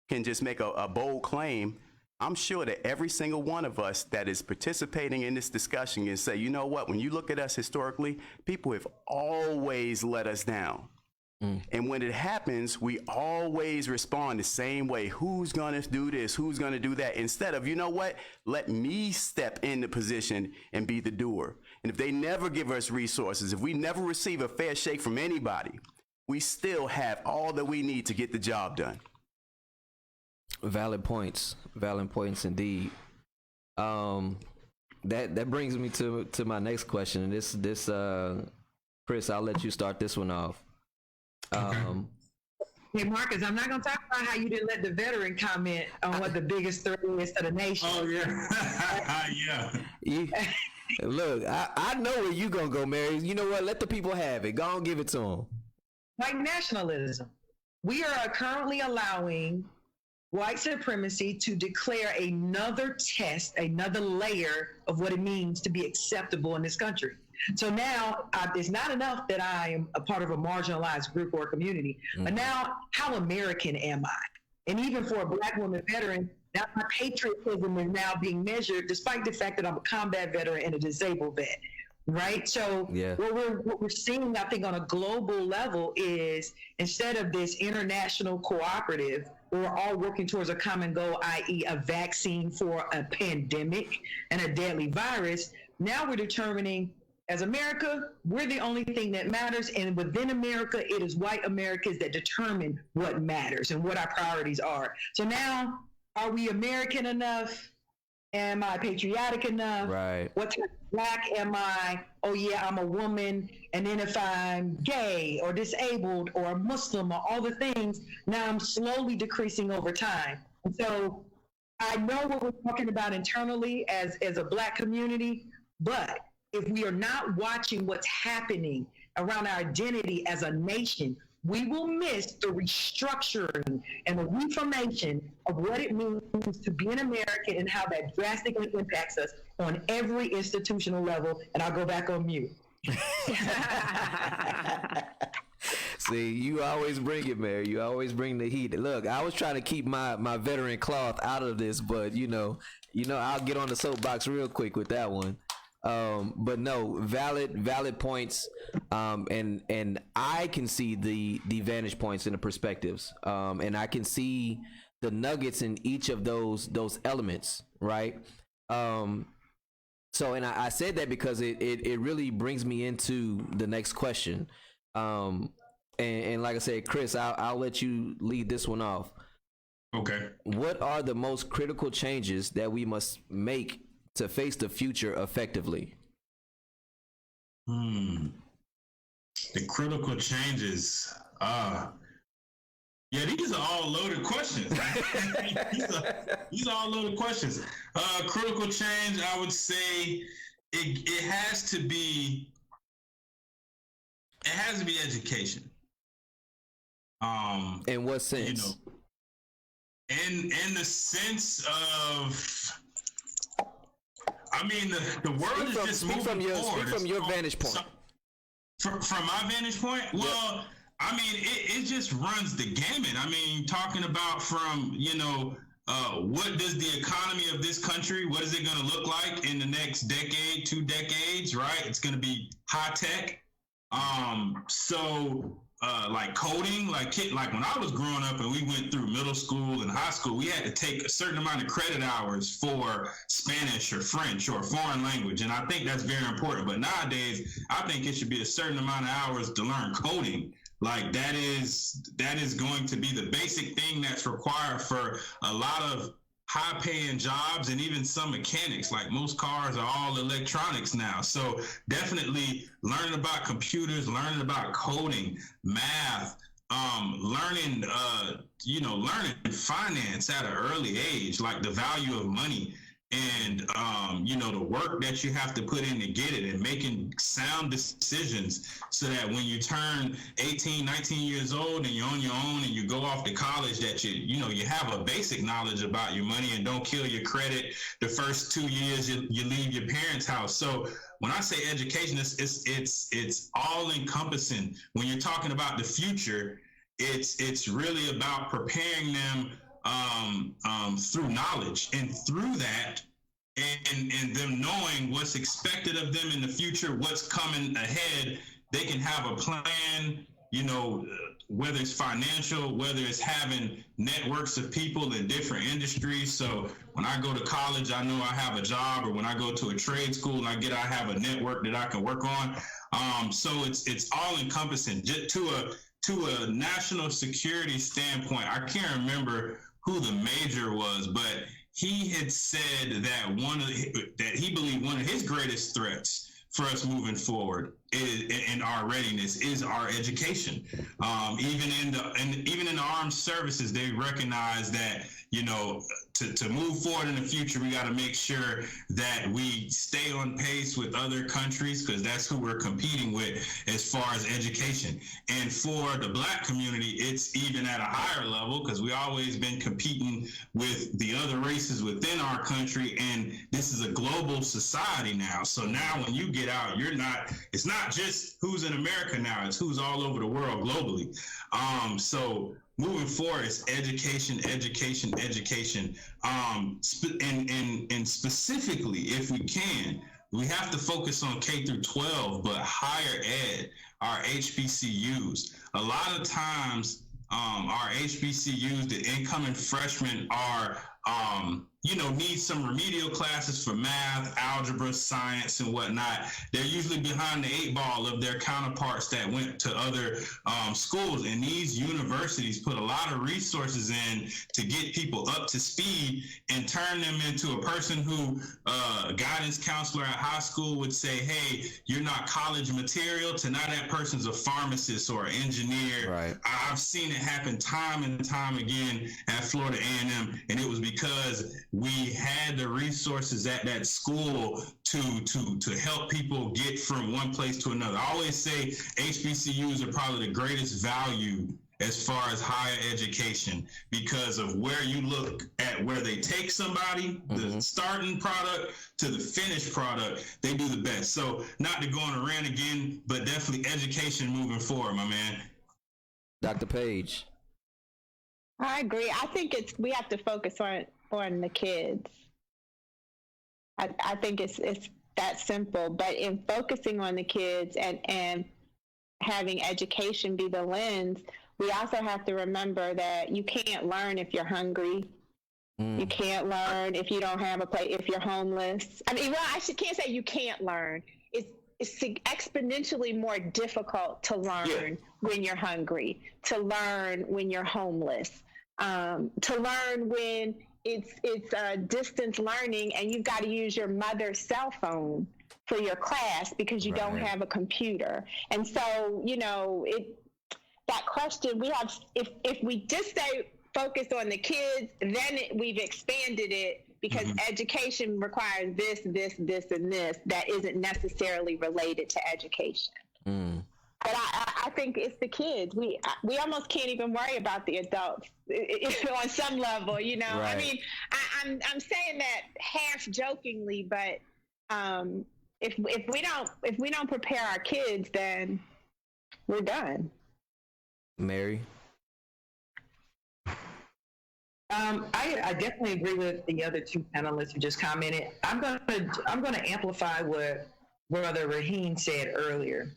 can just make a bold claim, I'm sure that every single one of us that is participating in this discussion can say, you know what, when you look at us historically, people have always let us down. And when it happens, we always respond the same way. Who's going to do this? Who's going to do that? Instead of, you know what? Let me step in the position and be the doer. And if they never give us resources, if we never receive a fair shake from anybody, we still have all that we need to get the job done. Valid points indeed. That brings me to my next question. And this Chris, I'll let you start this one off. Hey, Marcus, I'm not going to talk about how you didn't let the veteran comment on what the biggest threat is to the nation. Oh, yeah. Yeah. Look, I know where you going to go, Mary. You know what? Let the people have it. Go on, give it to them. White nationalism. We are currently allowing white supremacy to declare another test, another layer of what it means to be acceptable in this country. So now it's not enough that I am a part of a marginalized group or community, but now how American am I? And even for a Black woman veteran, now my patriotism is now being measured despite the fact that I'm a combat veteran and a disabled vet, right? So what we're seeing, I think, on a global level is instead of this international cooperative, we're all working towards a common goal, i.e. a vaccine for a pandemic and a deadly virus. Now we're determining, as America, we're the only thing that matters. And within America, it is white Americans that determine what matters and what our priorities are. So now, are we American enough? Am I patriotic enough? Right. What type of Black am I? Oh yeah, I'm a woman. And then if I'm gay or disabled or a Muslim or all the things, now I'm slowly decreasing over time. And so I know what we're talking about internally as a Black community, but if we are not watching what's happening around our identity as a nation, we will miss the restructuring and the reformation of what it means to be an American and how that drastically impacts us on every institutional level. And I'll go back on mute. See, you always bring it, Mary. You always bring the heat. Look, I was trying to keep my veteran cloth out of this, but you know, I'll get on the soapbox real quick with that one. But no, valid points. And I can see the vantage points and the perspectives. And I can see the nuggets in each of those elements, right? So, and I said that because it really brings me into the next question. And like I said, Chris, I'll let you lead this one off. Okay. What are the most critical changes that we must make to face the future effectively? The critical changes. Yeah, these are all loaded questions. these are all loaded questions. Critical change, I would say, it has to be education. In what sense? In the sense of, I mean, the world is just moving forward. Speak from your vantage point. From my vantage point, well, I mean, it just runs the gamut. I mean, talking about from, what does the economy of this country, what is it going to look like in the next decade, 2 decades, right? It's going to be high tech. Like coding, like when I was growing up and we went through middle school and high school, we had to take a certain amount of credit hours for Spanish or French or a foreign language. And I think that's very important. But nowadays, I think it should be a certain amount of hours to learn coding. Like that is going to be the basic thing that's required for a lot of high-paying jobs and even some mechanics. Like most cars are all electronics now. So definitely learning about computers, learning about coding, math, learning finance at an early age, like the value of money and, the work that you have to put in to get it and making sound decisions so that when you turn 18, 19 years old and you're on your own and you go off to college that you have a basic knowledge about your money and don't kill your credit the first 2 years you leave your parents' house. So when I say education, it's all encompassing. When you're talking about the future, it's really about preparing them through knowledge, and through that and them knowing what's expected of them in the future, what's coming ahead, they can have a plan, whether it's financial, whether it's having networks of people in different industries. So when I go to college, I know I have a job, or when I go to a trade school and I have a network that I can work on. So it's all encompassing. To a national security standpoint, I can't remember who the major was, but he had said that he believed one of his greatest threats for us moving forward in our readiness is our education. Even in the armed services, they recognize that, to move forward in the future, we got to make sure that we stay on pace with other countries, because that's who we're competing with as far as education. And for the Black community, it's even at a higher level, because we've always been competing with the other races within our country, and this is a global society now. So now when you get out, it's not just who's in America now, it's who's all over the world globally. So moving forward, it's education. And specifically, if we can, we have to focus on K through 12, but higher ed, our HBCUs. A lot of times, our HBCUs, the incoming freshmen are, need some remedial classes for math, algebra, science, and whatnot. They're usually behind the 8 ball of their counterparts that went to other schools. And these universities put a lot of resources in to get people up to speed and turn them into a person who guidance counselor at high school would say, hey, you're not college material, to now that person's a pharmacist or an engineer. Right. I've seen it happen time and time again at Florida A&M, and it was because we had the resources at that school to help people get from one place to another. I always say HBCUs are probably the greatest value as far as higher education, because of where you look at where they take somebody, the starting product to the finished product, they do the best. So not to go on a rant again, but definitely education moving forward, my man. Dr. Paige. I agree. I think we have to focus on the kids. I think it's that simple. But in focusing on the kids and having education be the lens, we also have to remember that you can't learn if you're hungry. You can't learn if you don't have a place, if you're homeless. I mean, well, can't say you can't learn. It's exponentially more difficult to learn when you're hungry, to learn when you're homeless, to learn when it's distance learning and you've got to use your mother's cell phone for your class because you don't have a computer. And so, that question we have, if we just stay focused on the kids, then we've expanded it, because education requires this, and this that isn't necessarily related to education. But I think it's the kids. We almost can't even worry about the adults on some level, Right. I mean, I'm saying that half jokingly, but if we don't prepare our kids, then we're done. Mary. I definitely agree with the other two panelists who just commented. I'm gonna amplify what Brother Rahien said earlier.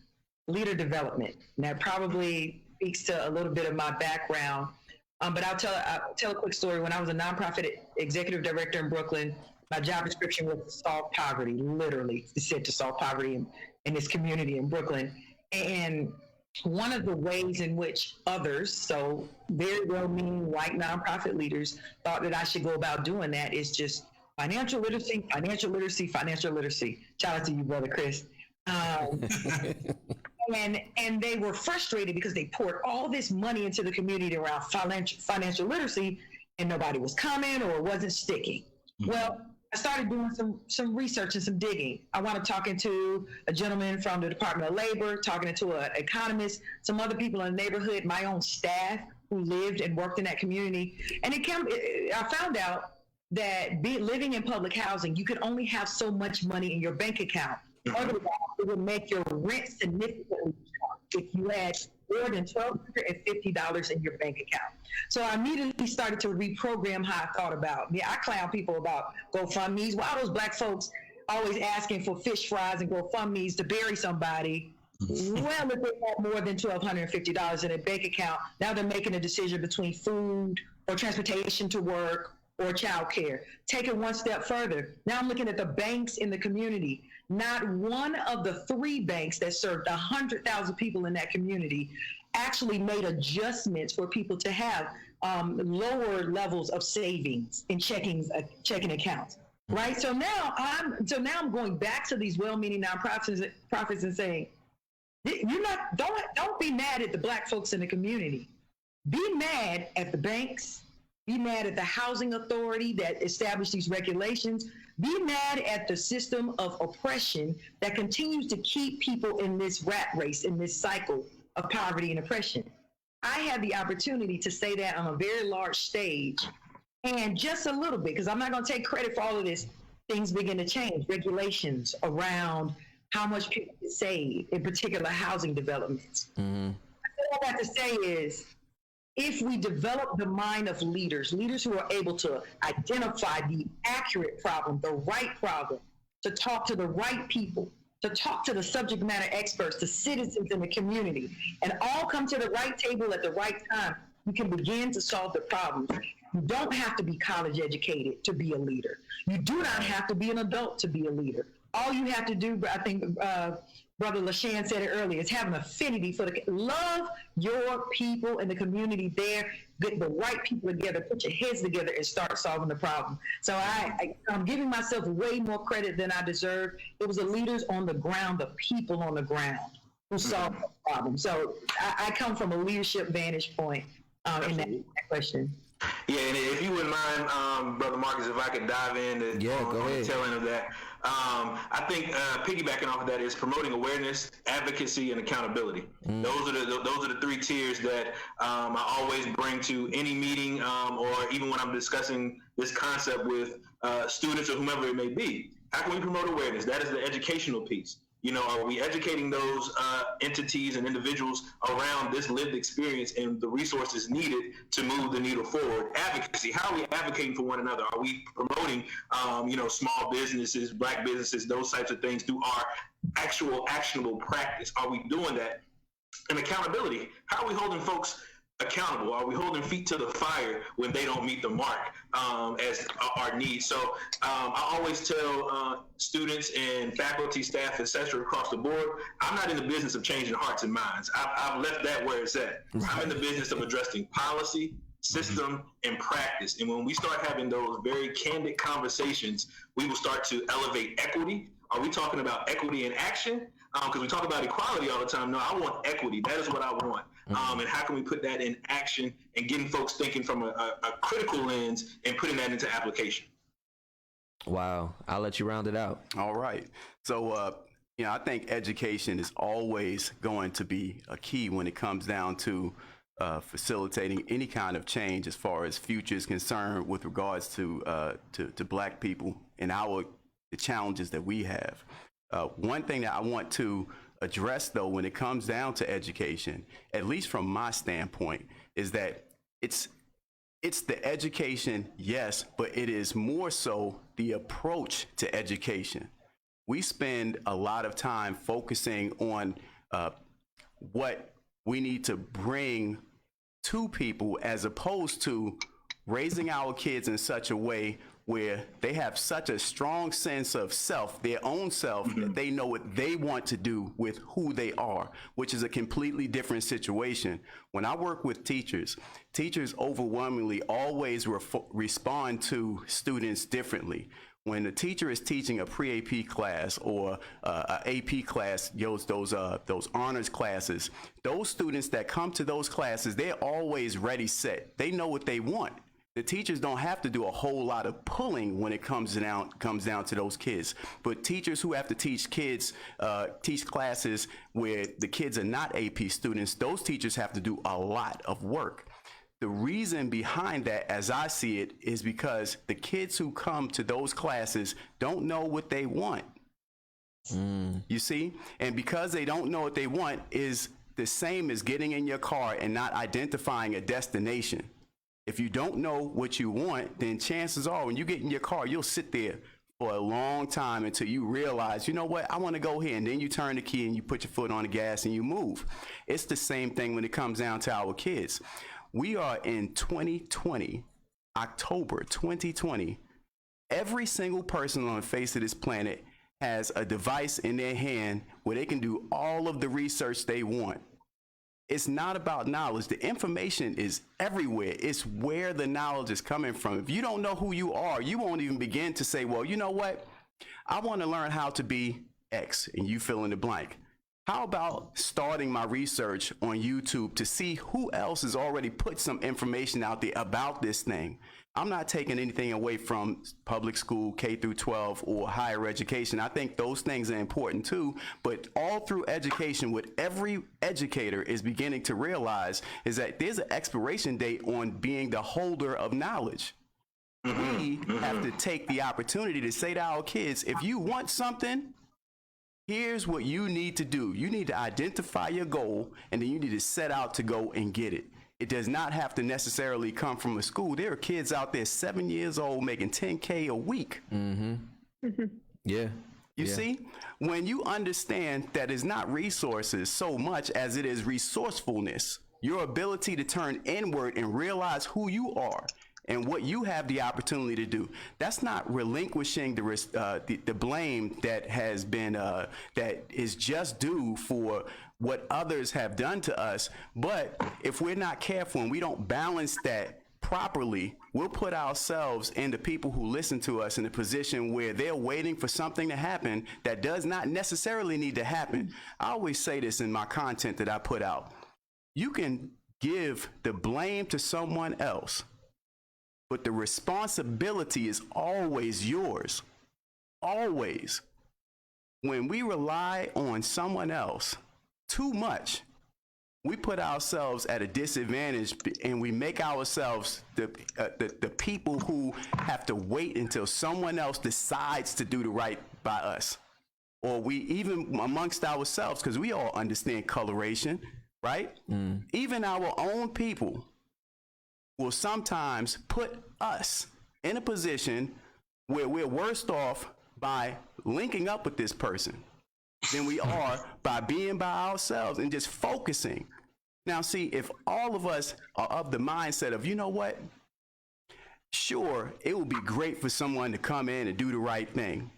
Leader development. And that probably speaks to a little bit of my background. But I'll tell a quick story. When I was a nonprofit executive director in Brooklyn, my job description was to solve poverty, literally. It said to solve poverty in this community in Brooklyn. And one of the ways in which others, so very well-meaning white nonprofit leaders, thought that I should go about doing that is just financial literacy. Shout out to you, Brother Chris. And they were frustrated because they poured all this money into the community around financial literacy, and nobody was coming or it wasn't sticking. Well, I started doing some research and some digging. I wound up talking to a gentleman from the Department of Labor, talking to an economist, some other people in the neighborhood, my own staff who lived and worked in that community. And I found out that living in public housing, you could only have so much money in your bank account. Otherwise, it would make your rent significantly short if you had more than $1,250 in your bank account. So I immediately started to reprogram how I thought about. I clown people about GoFundMe's. Why are those Black folks always asking for fish fries and GoFundMe's to bury somebody Well, if they have more than $1,250 in a bank account, now they're making a decision between food or transportation to work or childcare. Take it one step further. Now I'm looking at the banks in the community. Not one of the 3 banks that served 100,000 people in that community actually made adjustments for people to have lower levels of savings in checking accounts. Right. So now I'm going back to these well-meaning nonprofits and saying, don't be mad at the Black folks in the community. Be mad at the banks. Be mad at the housing authority that established these regulations. Be mad at the system of oppression that continues to keep people in this rat race, in this cycle of poverty and oppression. I had the opportunity to say that on a very large stage, and just a little bit, because I'm not going to take credit for all of this, things begin to change. Regulations around how much people can save, in particular housing developments. Mm-hmm. What I got to say is, if we develop the mind of leaders who are able to identify the accurate problem, the right problem, to talk to the right people, to talk to the subject matter experts, the citizens in the community, and all come to the right table at the right time, we can begin to solve the problems. You don't have to be college educated to be a leader. You do not have to be an adult to be a leader. All you have to do, I think Brother Lashan said it earlier, is have an affinity for love your people in the community there, get the right people together, put your heads together and start solving the problem. So I'm giving myself way more credit than I deserve. It was the leaders on the ground, the people on the ground who solved the problem. So I come from a leadership vantage point in that question. Yeah, and if you wouldn't mind, Brother Marcus, if I could dive in on the tail end of that. I think piggybacking off of that is promoting awareness, advocacy, and accountability. Those are the 3 tiers that I always bring to any meeting or even when I'm discussing this concept with students or whomever it may be. How can we promote awareness? That is the educational piece. You know, are we educating those entities and individuals around this lived experience and the resources needed to move the needle forward? Advocacy, how are we advocating for one another? Are we promoting, small businesses, Black businesses, those types of things through our actual actionable practice? Are we doing that? And accountability, how are we holding folks accountable? Are we holding feet to the fire when they don't meet the mark as our needs? So I always tell students and faculty, staff, etc. across the board, I'm not in the business of changing hearts and minds. I've left that where it's at. I'm in the business of addressing policy, system, and practice. And when we start having those very candid conversations, we will start to elevate equity. Are we talking about equity in action? Because we talk about equality all the time. No, I want equity. That is what I want. And how can we put that in action and getting folks thinking from a critical lens and putting that into application? Wow. I'll let you round it out. All right. So, I think education is always going to be a key when it comes down to facilitating any kind of change as far as future is concerned with regards to Black people and the challenges that we have. One thing that I want to address, though, when it comes down to education, at least from my standpoint, is that it's the education, yes, but it is more so the approach to education. We spend a lot of time focusing on what we need to bring to people as opposed to raising our kids in such a way where they have such a strong sense of self, their own self, that they know what they want to do with who they are, which is a completely different situation. When I work with teachers overwhelmingly always respond to students differently. When the teacher is teaching a pre-AP class or a AP class, those honors classes, those students that come to those classes, they're always ready, set. They know what they want. The teachers don't have to do a whole lot of pulling when it comes down to those kids. But teachers who have to teach classes where the kids are not AP students, those teachers have to do a lot of work. The reason behind that, as I see it, is because the kids who come to those classes don't know what they want. You see? And because they don't know what they want is the same as getting in your car and not identifying a destination. If you don't know what you want, then chances are when you get in your car, you'll sit there for a long time until you realize, you know what, I want to go here. And then you turn the key and you put your foot on the gas and you move. It's the same thing when it comes down to our kids. We are in 2020, October 2020. Every single person on the face of this planet has a device in their hand where they can do all of the research they want. It's not about knowledge. The information is everywhere. It's where the knowledge is coming from. If you don't know who you are, you won't even begin to say, well, you know what? I want to learn how to be X, and you fill in the blank. How about starting my research on YouTube to see who else has already put some information out there about this thing? I'm not taking anything away from public school, K through 12, or higher education. I think those things are important too, but all through education, what every educator is beginning to realize is that there's an expiration date on being the holder of knowledge. We have to take the opportunity to say to our kids, if you want something, here's what you need to do. You need to identify your goal, and then you need to set out to go and get it. It does not have to necessarily come from a school. There are kids out there 7 years old making $10K a week. Yeah. You see, when you understand that it's not resources so much as it is resourcefulness, your ability to turn inward and realize who you are and what you have the opportunity to do. That's not relinquishing the blame that has been that is just due for what others have done to us. But if we're not careful and we don't balance that properly, we'll put ourselves and the people who listen to us in a position where they're waiting for something to happen that does not necessarily need to happen. I always say this in my content that I put out. You can give the blame to someone else, but the responsibility is always yours. Always. When we rely on someone else too much, we put ourselves at a disadvantage, and we make ourselves the people who have to wait until someone else decides to do the right by us. Or we even amongst ourselves, because we all understand coloration, right? Even our own people will sometimes put us in a position where we're worse off by linking up with this person than we are by being by ourselves and just focusing. Now, see, if all of us are of the mindset of, you know what, sure, it would be great for someone to come in and do the right thing.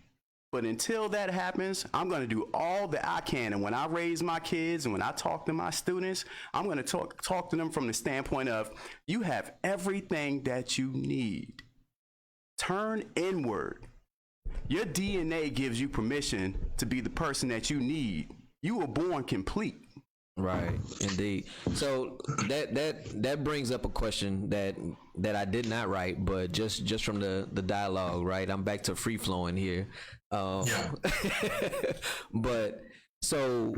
But until that happens, I'm going to do all that I can. And when I raise my kids and when I talk to my students, I'm going to talk to them from the standpoint of, you have everything that you need. Turn inward. Your DNA gives you permission to be the person that you need. You were born complete. Right, indeed. So that brings up a question that I did not write, but just from the dialogue, right? I'm back to free flowing here. But so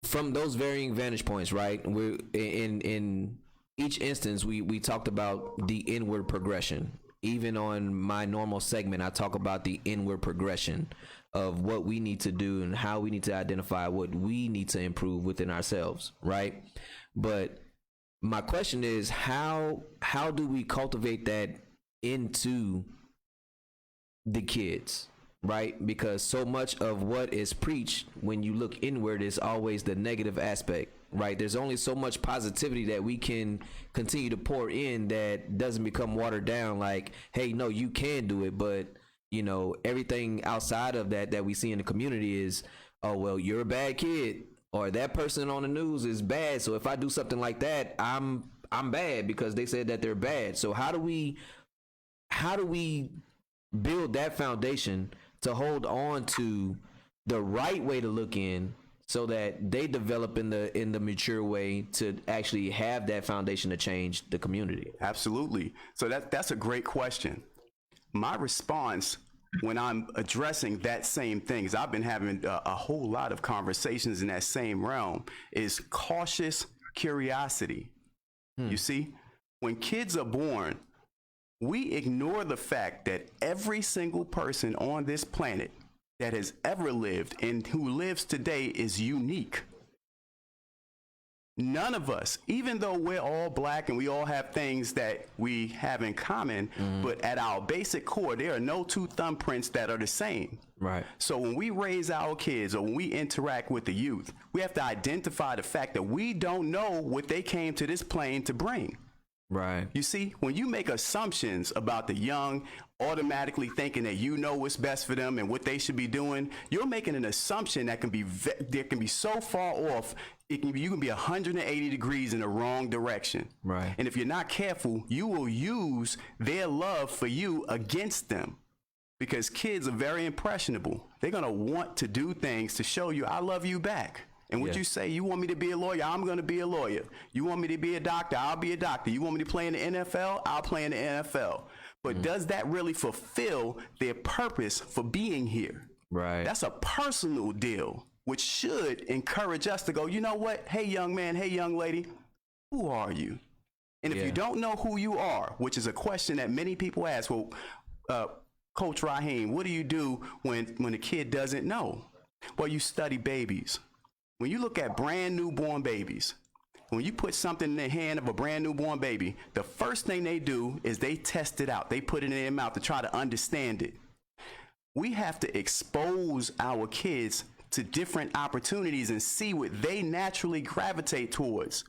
from those varying vantage points, right? We're in each instance we talked about the inward progression. Even on my normal segment, I talk about the inward progression of what we need to do and how we need to identify what we need to improve within ourselves, right? But my question is, how do we cultivate that into the kids, right? Because so much of what is preached when you look inward is always the negative aspect, right? There's only so much positivity that we can continue to pour in that doesn't become watered down, like, hey, no, you can do it, but you know, everything outside of that we see in the community is, oh, well, you're a bad kid, or that person on the news is bad, so if I do something like that, I'm bad because they said that they're bad. So how do we build that foundation to hold on to the right way to look in, so that they develop in the mature way to actually have that foundation to change the community? Absolutely. So that's a great question. My response when I'm addressing that same thing, is I've been having a whole lot of conversations in that same realm, is cautious curiosity. You see, when kids are born, we ignore the fact that every single person on this planet that has ever lived and who lives today is unique. none of us, even though we're all black and we all have things that we have in common, but at our basic core, there are no two thumbprints that are the same. Right. So when we raise our kids or when we interact with the youth, we have to identify the fact that we don't know what they came to this plane to bring. Right. You see, when you make assumptions about the young, automatically thinking that you know what's best for them and what they should be doing, you're making an assumption that can be so far off. You can be 180 degrees in the wrong direction. Right. And if you're not careful, you will use their love for you against them. Because kids are very impressionable. They're going to want to do things to show you, I love you back. And what you say, you want me to be a lawyer, I'm going to be a lawyer. You want me to be a doctor, I'll be a doctor. You want me to play in the NFL, I'll play in the NFL. But does that really fulfill their purpose for being here? Right. That's a personal deal, which should encourage us to go, you know what? Hey, young man, hey, young lady, who are you? And if you don't know who you are, which is a question that many people ask, well, Coach Rahien, what do you do when a kid doesn't know? Well, you study babies. When you look at brand newborn babies, when you put something in the hand of a brand newborn baby, the first thing they do is they test it out. They put it in their mouth to try to understand it. We have to expose our kids to different opportunities and see what they naturally gravitate towards.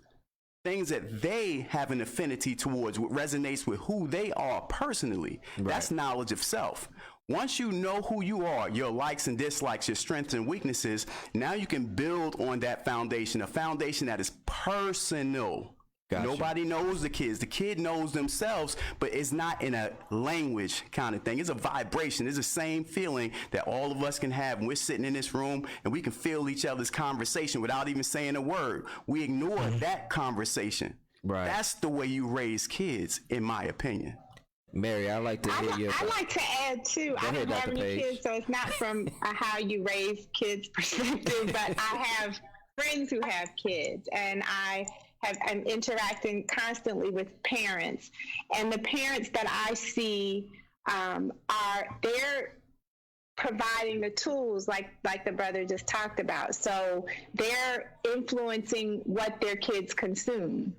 Things that they have an affinity towards, what resonates with who they are personally. Right. That's knowledge of self. Once you know who you are, your likes and dislikes, your strengths and weaknesses, now you can build on that foundation, a foundation that is personal. Gotcha. Nobody knows the kids. The kid knows themselves, but it's not in a language kind of thing. It's a vibration. It's the same feeling that all of us can have when we're sitting in this room and we can feel each other's conversation without even saying a word. We ignore that conversation. Right. That's the way you raise kids, in my opinion. Mary, I like to hear your. I like to add too. I don't have any kids, so it's not from how you raise kids perspective, but I have friends who have kids, and I'm interacting constantly with parents, and the parents that I see they're providing the tools like the brother just talked about. So they're influencing what their kids consume.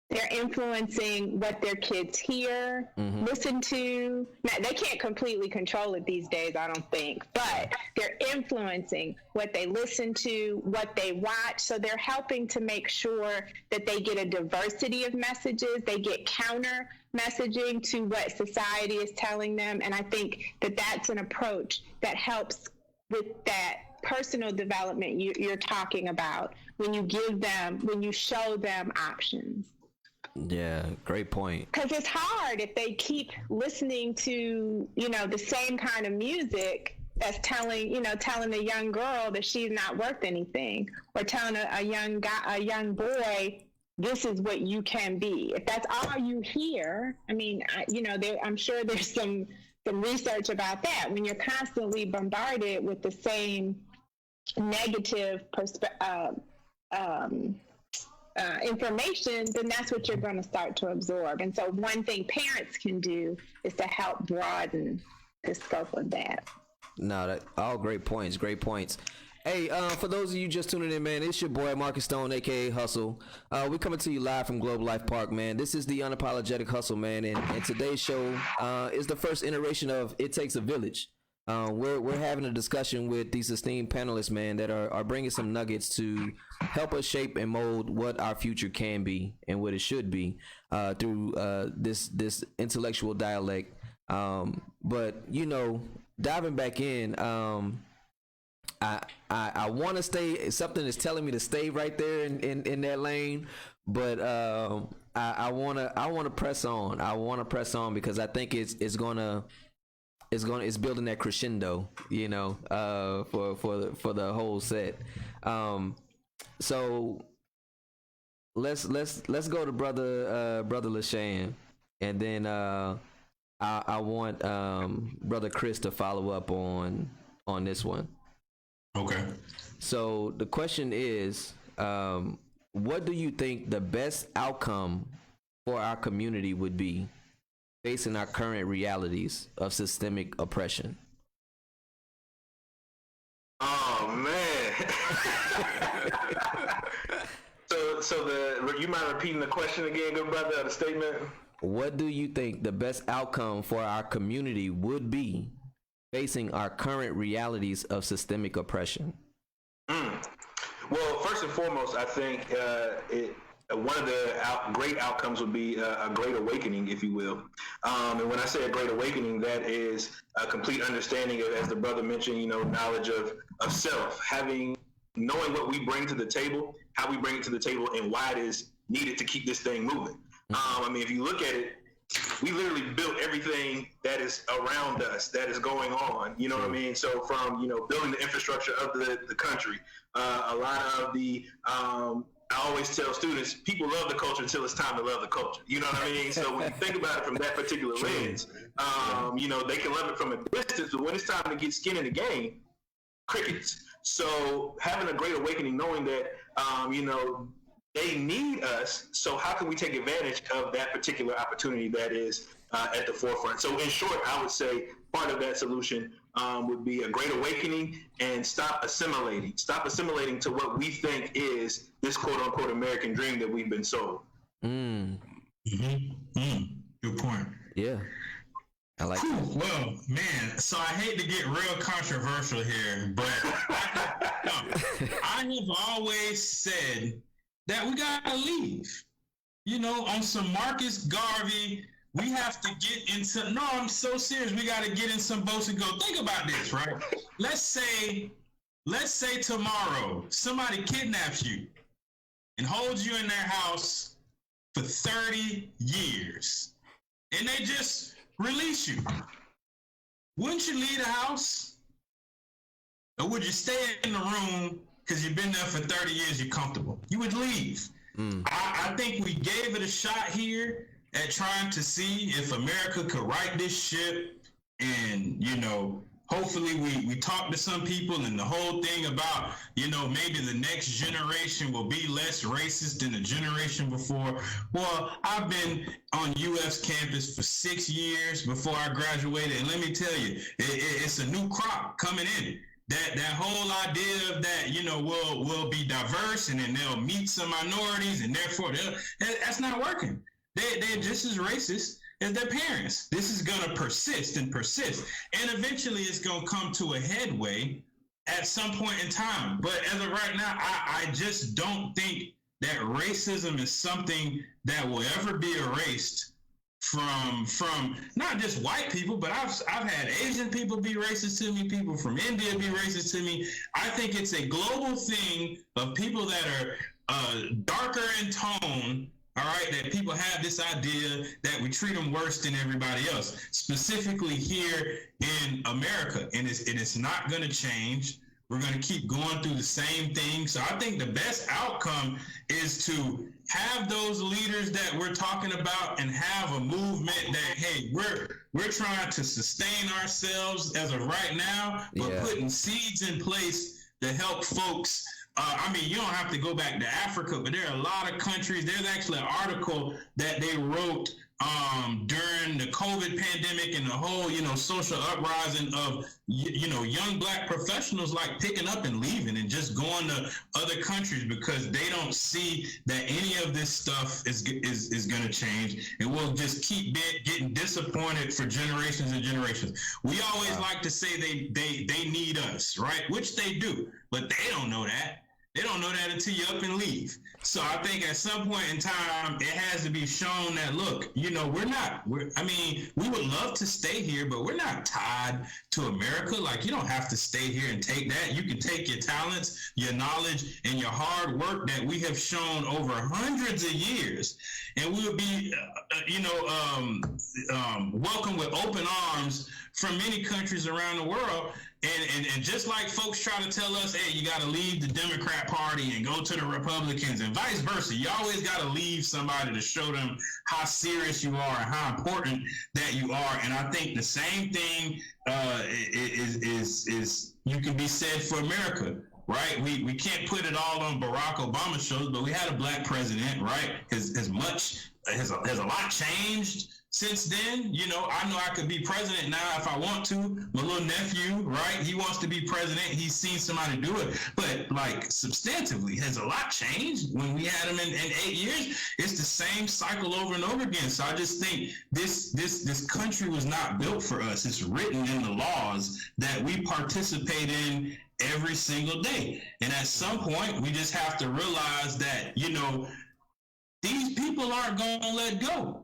They're influencing what their kids hear, listen to. Now, they can't completely control it these days, I don't think, but they're influencing what they listen to, what they watch. So they're helping to make sure that they get a diversity of messages. They get counter messaging to what society is telling them. And I think that that's an approach that helps with that personal development you're talking about when you show them options. Yeah, great point. Because it's hard if they keep listening to, the same kind of music that's telling a young girl that she's not worth anything, or telling a young boy, this is what you can be. If that's all you hear, I'm sure there's some research about that. When you're constantly bombarded with the same negative information, then that's what you're going to start to absorb. And so one thing parents can do is to help broaden the scope of that. No, all great points. Hey, for those of you just tuning in, man, it's your boy Marcus Stone, aka Hustle. We're coming to you live from Globe Life Park, man. This is the Unapologetic Hustle, man, and today's show is the first iteration of It Takes a Village. We're having a discussion with these esteemed panelists, man, that are bringing some nuggets to help us shape and mold what our future can be and what it should be through this intellectual dialect. But diving back in, I want to stay. Something is telling me to stay right there in that lane, but I want to press on. I want to press on because I think it's building that crescendo, for the whole set. So let's go to brother Lashan, and then I want brother Chris to follow up on this one. Okay. So the question is, what do you think the best outcome for our community would be facing our current realities of systemic oppression? Oh man. you mind repeating the question again, good brother, the statement? What do you think the best outcome for our community would be facing our current realities of systemic oppression? Well, first and foremost, I think one of the great outcomes would be a great awakening, if you will. And when I say a great awakening, that is a complete understanding of, as the brother mentioned, knowledge of self, knowing what we bring to the table, how we bring it to the table, and why it is needed to keep this thing moving. If you look at it, we literally built everything that is around us, that is going on, you know what I mean? So from, building the infrastructure of the country, a lot of the, I always tell students, people love the culture until it's time to love the culture. You know what I mean? So when you think about it from that particular lens, they can love it from a distance, but when it's time to get skin in the game, crickets. So having a great awakening, knowing that, they need us. So how can we take advantage of that particular opportunity that is at the forefront? So in short, I would say part of that solution would be a great awakening and stop assimilating to what we think is this quote unquote American dream that we've been sold. Good point. Yeah. I like that. Well, man, so I hate to get real controversial here, but I have always said that we gotta leave. On some Marcus Garvey, we have to get into, no, I'm so serious, we gotta get in some boats and go. Think about this, right? Let's say tomorrow somebody kidnaps you and holds you in their house for 30 years and they just release you. Wouldn't you leave the house? Or would you stay in the room because you've been there for 30 years, you're comfortable? You would leave. I think we gave it a shot here at trying to see if America could right this ship, and hopefully we talk to some people, and the whole thing about maybe the next generation will be less racist than the generation before. Well, I've been on UF's campus for 6 years before I graduated, and let me tell you, it's a new crop coming in. That whole idea of that, we'll be diverse, and then they'll meet some minorities, and therefore that's not working. They're just as racist as their parents. This is going to persist and persist, and eventually it's going to come to a headway at some point in time. But as of right now, I just don't think that racism is something that will ever be erased from not just white people, but I've had Asian people be racist to me, people from India be racist to me. I think it's a global thing of people that are darker in tone, all right, that people have this idea that we treat them worse than everybody else, specifically here in America, and it's not going to change. We're going to keep going through the same thing. So I think the best outcome is to have those leaders that we're talking about and have a movement that, hey, we're trying to sustain ourselves as of right now, but putting seeds in place to help folks. You don't have to go back to Africa, but there are a lot of countries. There's actually an article that they wrote during the COVID pandemic and the whole, social uprising of, young Black professionals like picking up and leaving and just going to other countries because they don't see that any of this stuff is going to change, and we'll just keep getting disappointed for generations and generations. We always like to say they need us, right? Which they do, but they don't know that. They don't know that until you up and leave. So I think at some point in time, it has to be shown that, look, we would love to stay here, but we're not tied to America. Like, you don't have to stay here and take that. You can take your talents, your knowledge, and your hard work that we have shown over hundreds of years, and we would be, welcome with open arms from many countries around the world. And just like folks try to tell us, hey, you got to leave the Democrat Party and go to the Republicans and vice versa, you always got to leave somebody to show them how serious you are and how important that you are. And I think the same thing is you can be said for America, right? We can't put it all on Barack Obama's shoulders, but we had a Black president, right? Has a lot changed since then, you know, I know I could be president now if I want to. My little nephew, right? He wants to be president. He's seen somebody do it. But like substantively, has a lot changed when we had him in 8 years? It's the same cycle over and over again. So I just think this country was not built for us. It's written in the laws that we participate in every single day. And at some point, we just have to realize that, you know, these people aren't going to let go.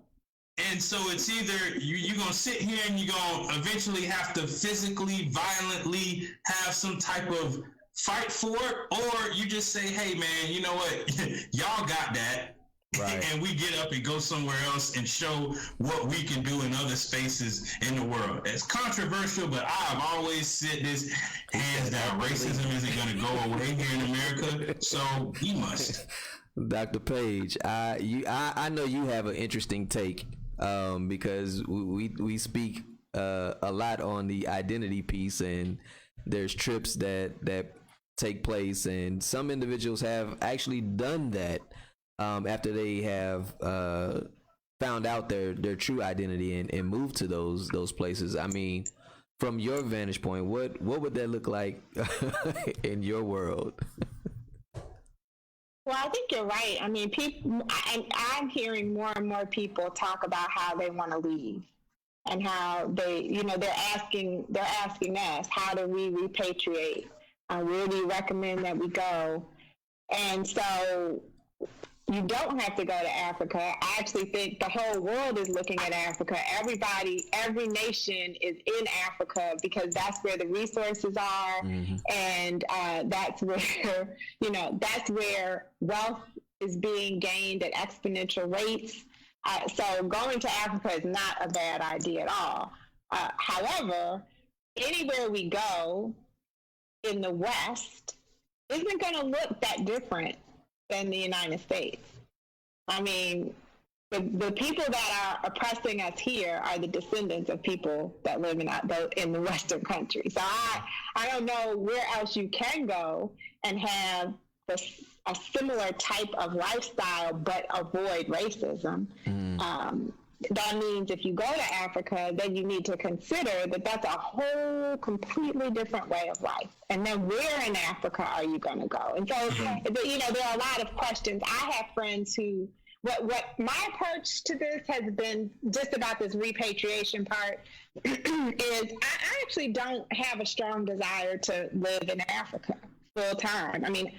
And so it's either you're going to sit here and you're going to eventually have to physically, violently have some type of fight for it, or you just say, hey, man, you know what? Y'all got that. Right. And we get up and go somewhere else and show what we can do in other spaces in the world. It's controversial, but I've always said this, hands down, racism isn't going to go away here in America, so we must. Dr. Paige, I know you have an interesting take because we speak a lot on the identity piece, and there's trips that take place, and some individuals have actually done that after they have found out their true identity and moved to those places. I mean, from your vantage point, what would that look like in your world? Well, I think you're right. I mean, I'm hearing more and more people talk about how they want to leave, and how they, you know, they're asking us, how do we repatriate? Where do you recommend that we go? And so you don't have to go to Africa. I actually think the whole world is looking at Africa. Every nation is in Africa because that's where the resources are. Mm-hmm. And that's where, you know, that's where wealth is being gained at exponential rates. So going to Africa is not a bad idea at all. However, anywhere we go in the West isn't going to look that different than the United States. I mean, the people that are oppressing us here are the descendants of people that live in the Western countries. So I don't know where else you can go and have a similar type of lifestyle but avoid racism. That means if you go to Africa, then you need to consider that that's a whole completely different way of life. And then where in Africa are you going to go? And so, you know, there are a lot of questions. I have friends who, what my approach to this has been just about this repatriation part is I actually don't have a strong desire to live in Africa full time. I mean,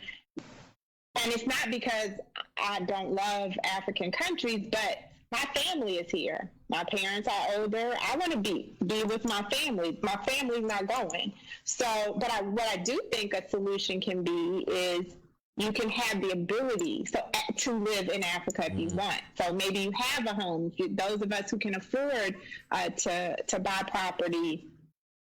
and it's not because I don't love African countries, but my family is here. My parents are older. I want to be with my family. My family's not going. So, but what I do think a solution can be is you can have the ability to live in Africa if you want. So maybe you have a home. Those of us who can afford to buy property,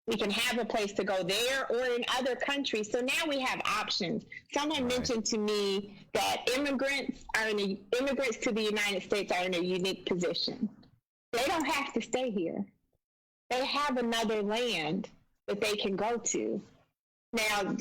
we can have a place to go there or in other countries. So now we have options. Someone mentioned to me that immigrants to the United States are in a unique position. They don't have to stay here. They have another land that they can go to. Now,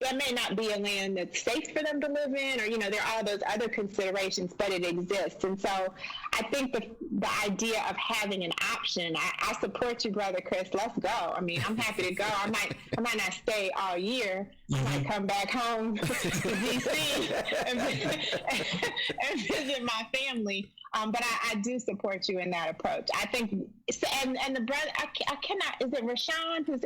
that may not be a land that's safe for them to live in, or, you know, there are all those other considerations, but it exists. And so I think the idea of having an option, I support you, Brother Chris. Let's go. I mean, I'm happy to go. I might not stay all year. I might come back home to DC and visit my family. But I do support you in that approach. I think, and the brother, I cannot, is it Lashan who's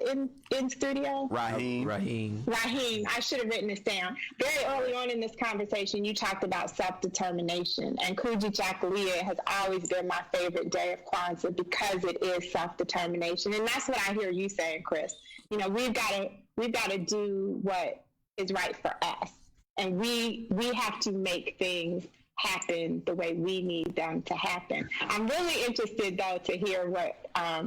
in studio? Rahien. I should have written this down. Very early on in this conversation, you talked about self-determination, and Kuji Jakalia has always been my favorite day of Kwanzaa because it is self-determination. And that's what I hear you saying, Chris. You know, we've got to do what is right for us. And we have to make things happen the way we need them to happen. I'm really interested, though, to hear what I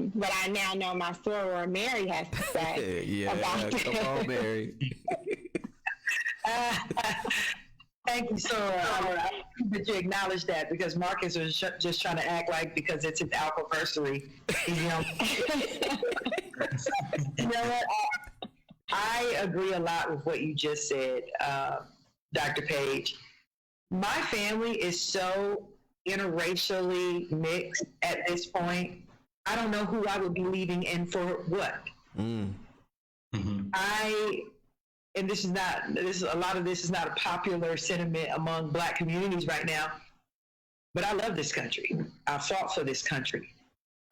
now know my soror Mary has to say about this. Come on, Mary. Thank you, soror. That you acknowledge that, because Marcus was just trying to act like because it's his alphaversary. You know what? I agree a lot with what you just said, Dr. Paige. My family is so interracially mixed at this point, I don't know who I would be leaving in for what. Mm-hmm. A lot of this is not a popular sentiment among Black communities right now, but I love this country. I fought for this country.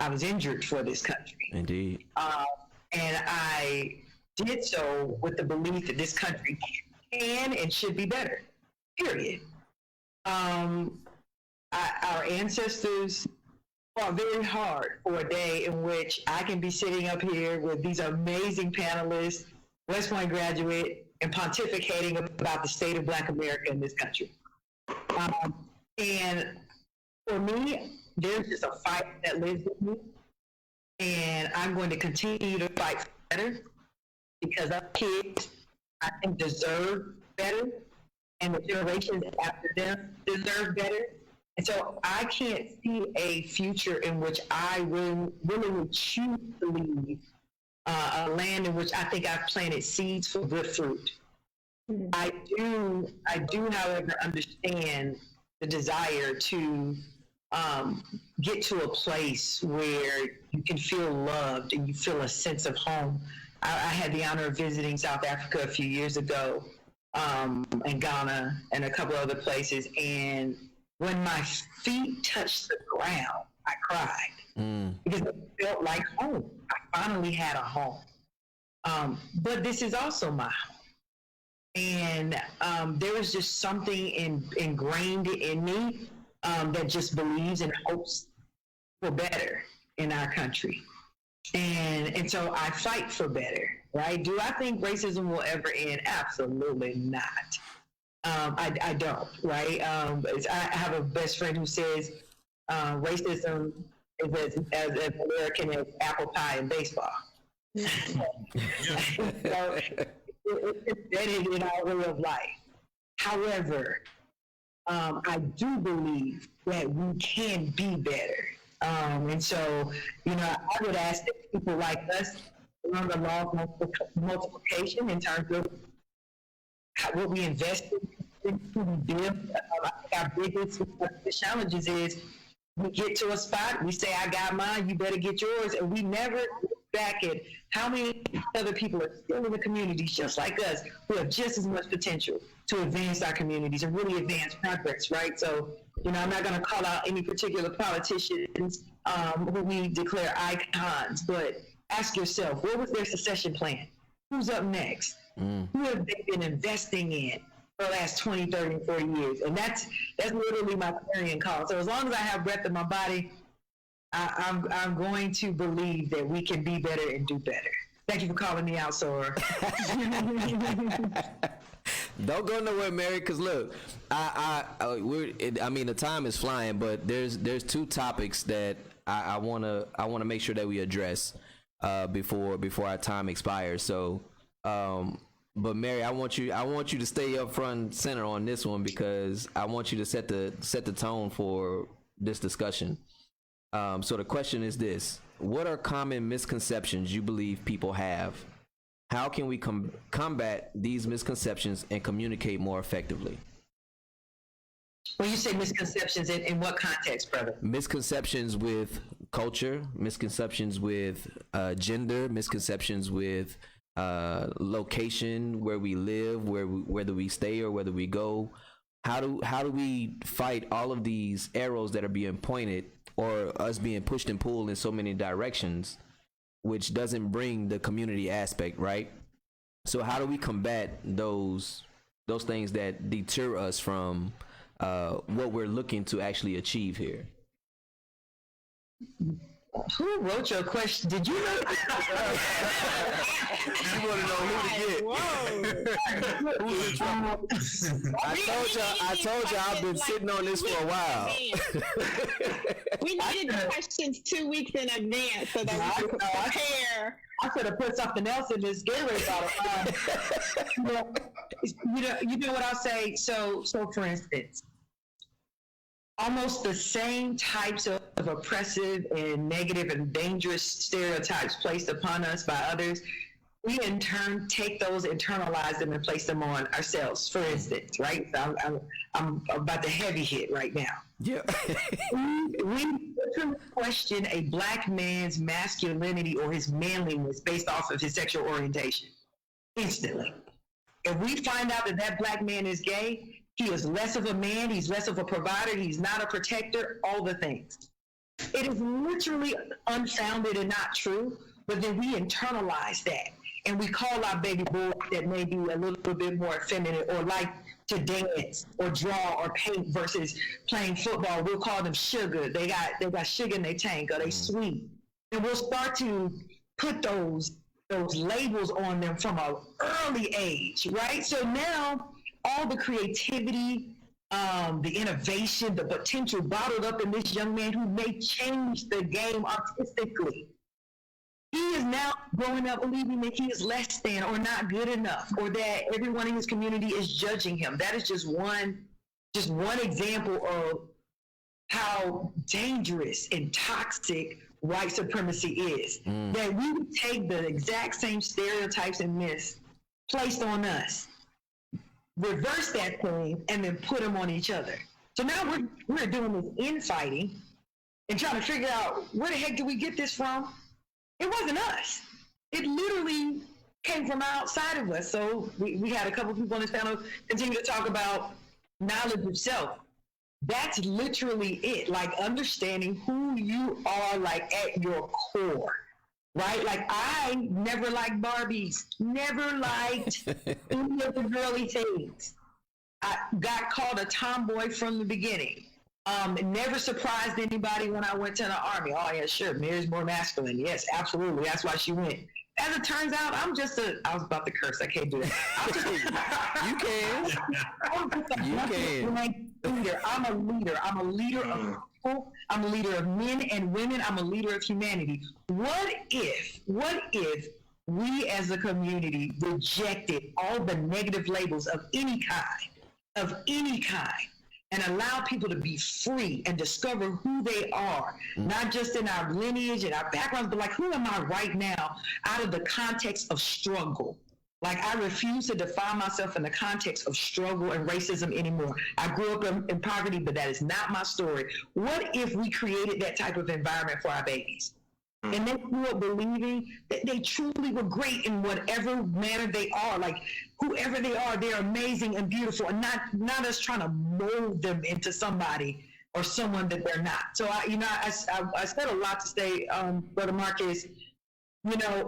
I was injured for this country. Indeed. And I did so with the belief that this country can and should be better, period. Our ancestors fought very hard for a day in which I can be sitting up here with these amazing panelists, West Point graduate, and pontificating about the state of Black America in this country. And for me, there's just a fight that lives with me, and I'm going to continue to fight for better, because our kids, I think, deserve better, and the generations after them deserve better. And so I can't see a future in which I willingly choose to leave a land in which I think I've planted seeds for good fruit. Mm-hmm. I do, however, understand the desire to get to a place where you can feel loved and you feel a sense of home. I had the honor of visiting South Africa a few years ago, and Ghana and a couple other places, and when my feet touched the ground, I cried because it felt like home. I finally had a home. But this is also my home. And there was just something ingrained in me that just believes and hopes for better in our country. And so I fight for better, right? Do I think racism will ever end? Absolutely not. I don't, right? I have a best friend who says racism is as American as apple pie and baseball. So it's embedded in our way of life. However, I do believe that we can be better. And so, I would ask that people like us learn the law of multiplication in terms of what we invest in, who we build. I think our biggest challenges is we get to a spot, we say, I got mine, you better get yours, and we never look back at how many other people are still in the communities just like us who have just as much potential to advance our communities and really advance progress, right? So, I'm not going to call out any particular politicians who we declare icons, but ask yourself, what was their succession plan? Who's up next? Who have they been investing in for the last 20, 30, 40 years? And that's literally my clarion call. So as long as I have breath in my body, I'm going to believe that we can be better and do better. Thank you for calling me out, Sora. Don't go nowhere, Mary, because look, the time is flying, but there's two topics that I wanna make sure that we address before our time expires. So, but Mary, I want you to stay up front and center on this one, because I want you to set the tone for this discussion. So the question is this: what are common misconceptions you believe people have? How can we combat these misconceptions and communicate more effectively? When you say misconceptions, in what context, brother? Misconceptions with culture, misconceptions with gender, misconceptions with location, where we live, whether we stay or whether we go. How do we fight all of these arrows that are being pointed, or us being pushed and pulled in so many directions, which doesn't bring the community aspect, right? So how do we combat those things that deter us from what we're looking to actually achieve here? Who wrote your question? Did you know? You want to know who to get? I told you I've been sitting on this for a while. We needed the questions 2 weeks in advance so that we could prepare. I could have put something else in this Gatorade bottle. You know what I'll say? So for instance, almost the same types of oppressive and negative and dangerous stereotypes placed upon us by others we in turn take those, internalize them, and place them on ourselves. For instance, right? I'm about to heavy hit right now. Yeah. we question a black man's masculinity or his manliness based off of his sexual orientation instantly. If we find out that that black man is gay, he is less of a man, he's less of a provider, he's not a protector, all the things. It is literally unfounded and not true, but then we internalize that. And we call our baby boys that may be a little bit more effeminate or like to dance or draw or paint versus playing football. We'll call them sugar. They got sugar in their tank, or they sweet. And we'll start to put those labels on them from an early age, right? So now all the creativity, the innovation, the potential bottled up in this young man who may change the game artistically. He is now growing up believing that he is less than or not good enough, or that everyone in his community is judging him. That is just one example of how dangerous and toxic white supremacy is. That we would take the exact same stereotypes and myths placed on us, reverse that thing, and then put them on each other. So now we're doing this infighting and trying to figure out where the heck did we get this from? It wasn't us. It literally came from outside of us. So we had a couple of people on this panel continue to talk about knowledge of self. That's literally it, like understanding who you are, like at your core, right? Like I never liked Barbies, never liked any of the girly things. I got called a tomboy from the beginning. Never surprised anybody when I went to the Army. Oh yeah, sure, Mary's more masculine. Yes, absolutely. That's why she went. As it turns out, I was about to curse. I can't do that. You can. You can. Leader. I'm a leader. I'm a leader of people. I'm a leader of men and women. I'm a leader of humanity. What if we as a community rejected all the negative labels of any kind, and allow people to be free and discover who they are, not just in our lineage and our backgrounds, but like, who am I right now out of the context of struggle? Like, I refuse to define myself in the context of struggle and racism anymore. I grew up in poverty, but that is not my story. What if we created that type of environment for our babies? And they grew up believing that they truly were great in whatever manner they are. Like, whoever they are, they're amazing and beautiful, and not us trying to mold them into somebody or someone that they're not. So I said a lot to say, Brother Marcus.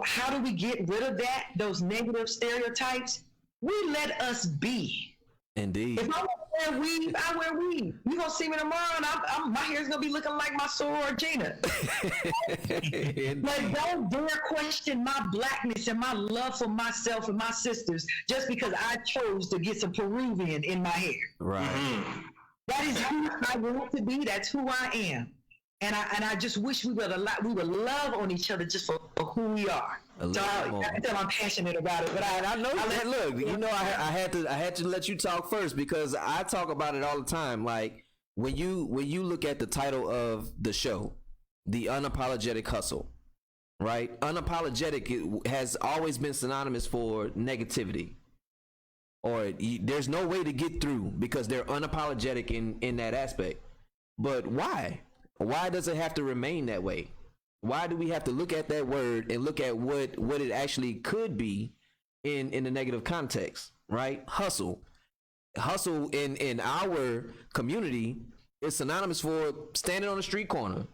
How do we get rid of those negative stereotypes? We let us be. Indeed. If I wear weave, I wear weave. You're going to see me tomorrow, and my hair's going to be looking like my soror Gina. But don't dare question my blackness and my love for myself and my sisters just because I chose to get some Peruvian in my hair. Right. Mm-hmm. That is who I want to be. That's who I am. And I just wish we would love on each other just for who we are. So I'm passionate about it, but I know that. Look, I had to let you talk first because I talk about it all the time. Like when you look at the title of the show, The Unapologetic Hustle, right? Unapologetic has always been synonymous for negativity, or there's no way to get through because they're unapologetic in that aspect. But why? Why does it have to remain that way? Why do we have to look at that word and look at what it actually could be in the negative context, right? Hustle in our community is synonymous for standing on the street corner,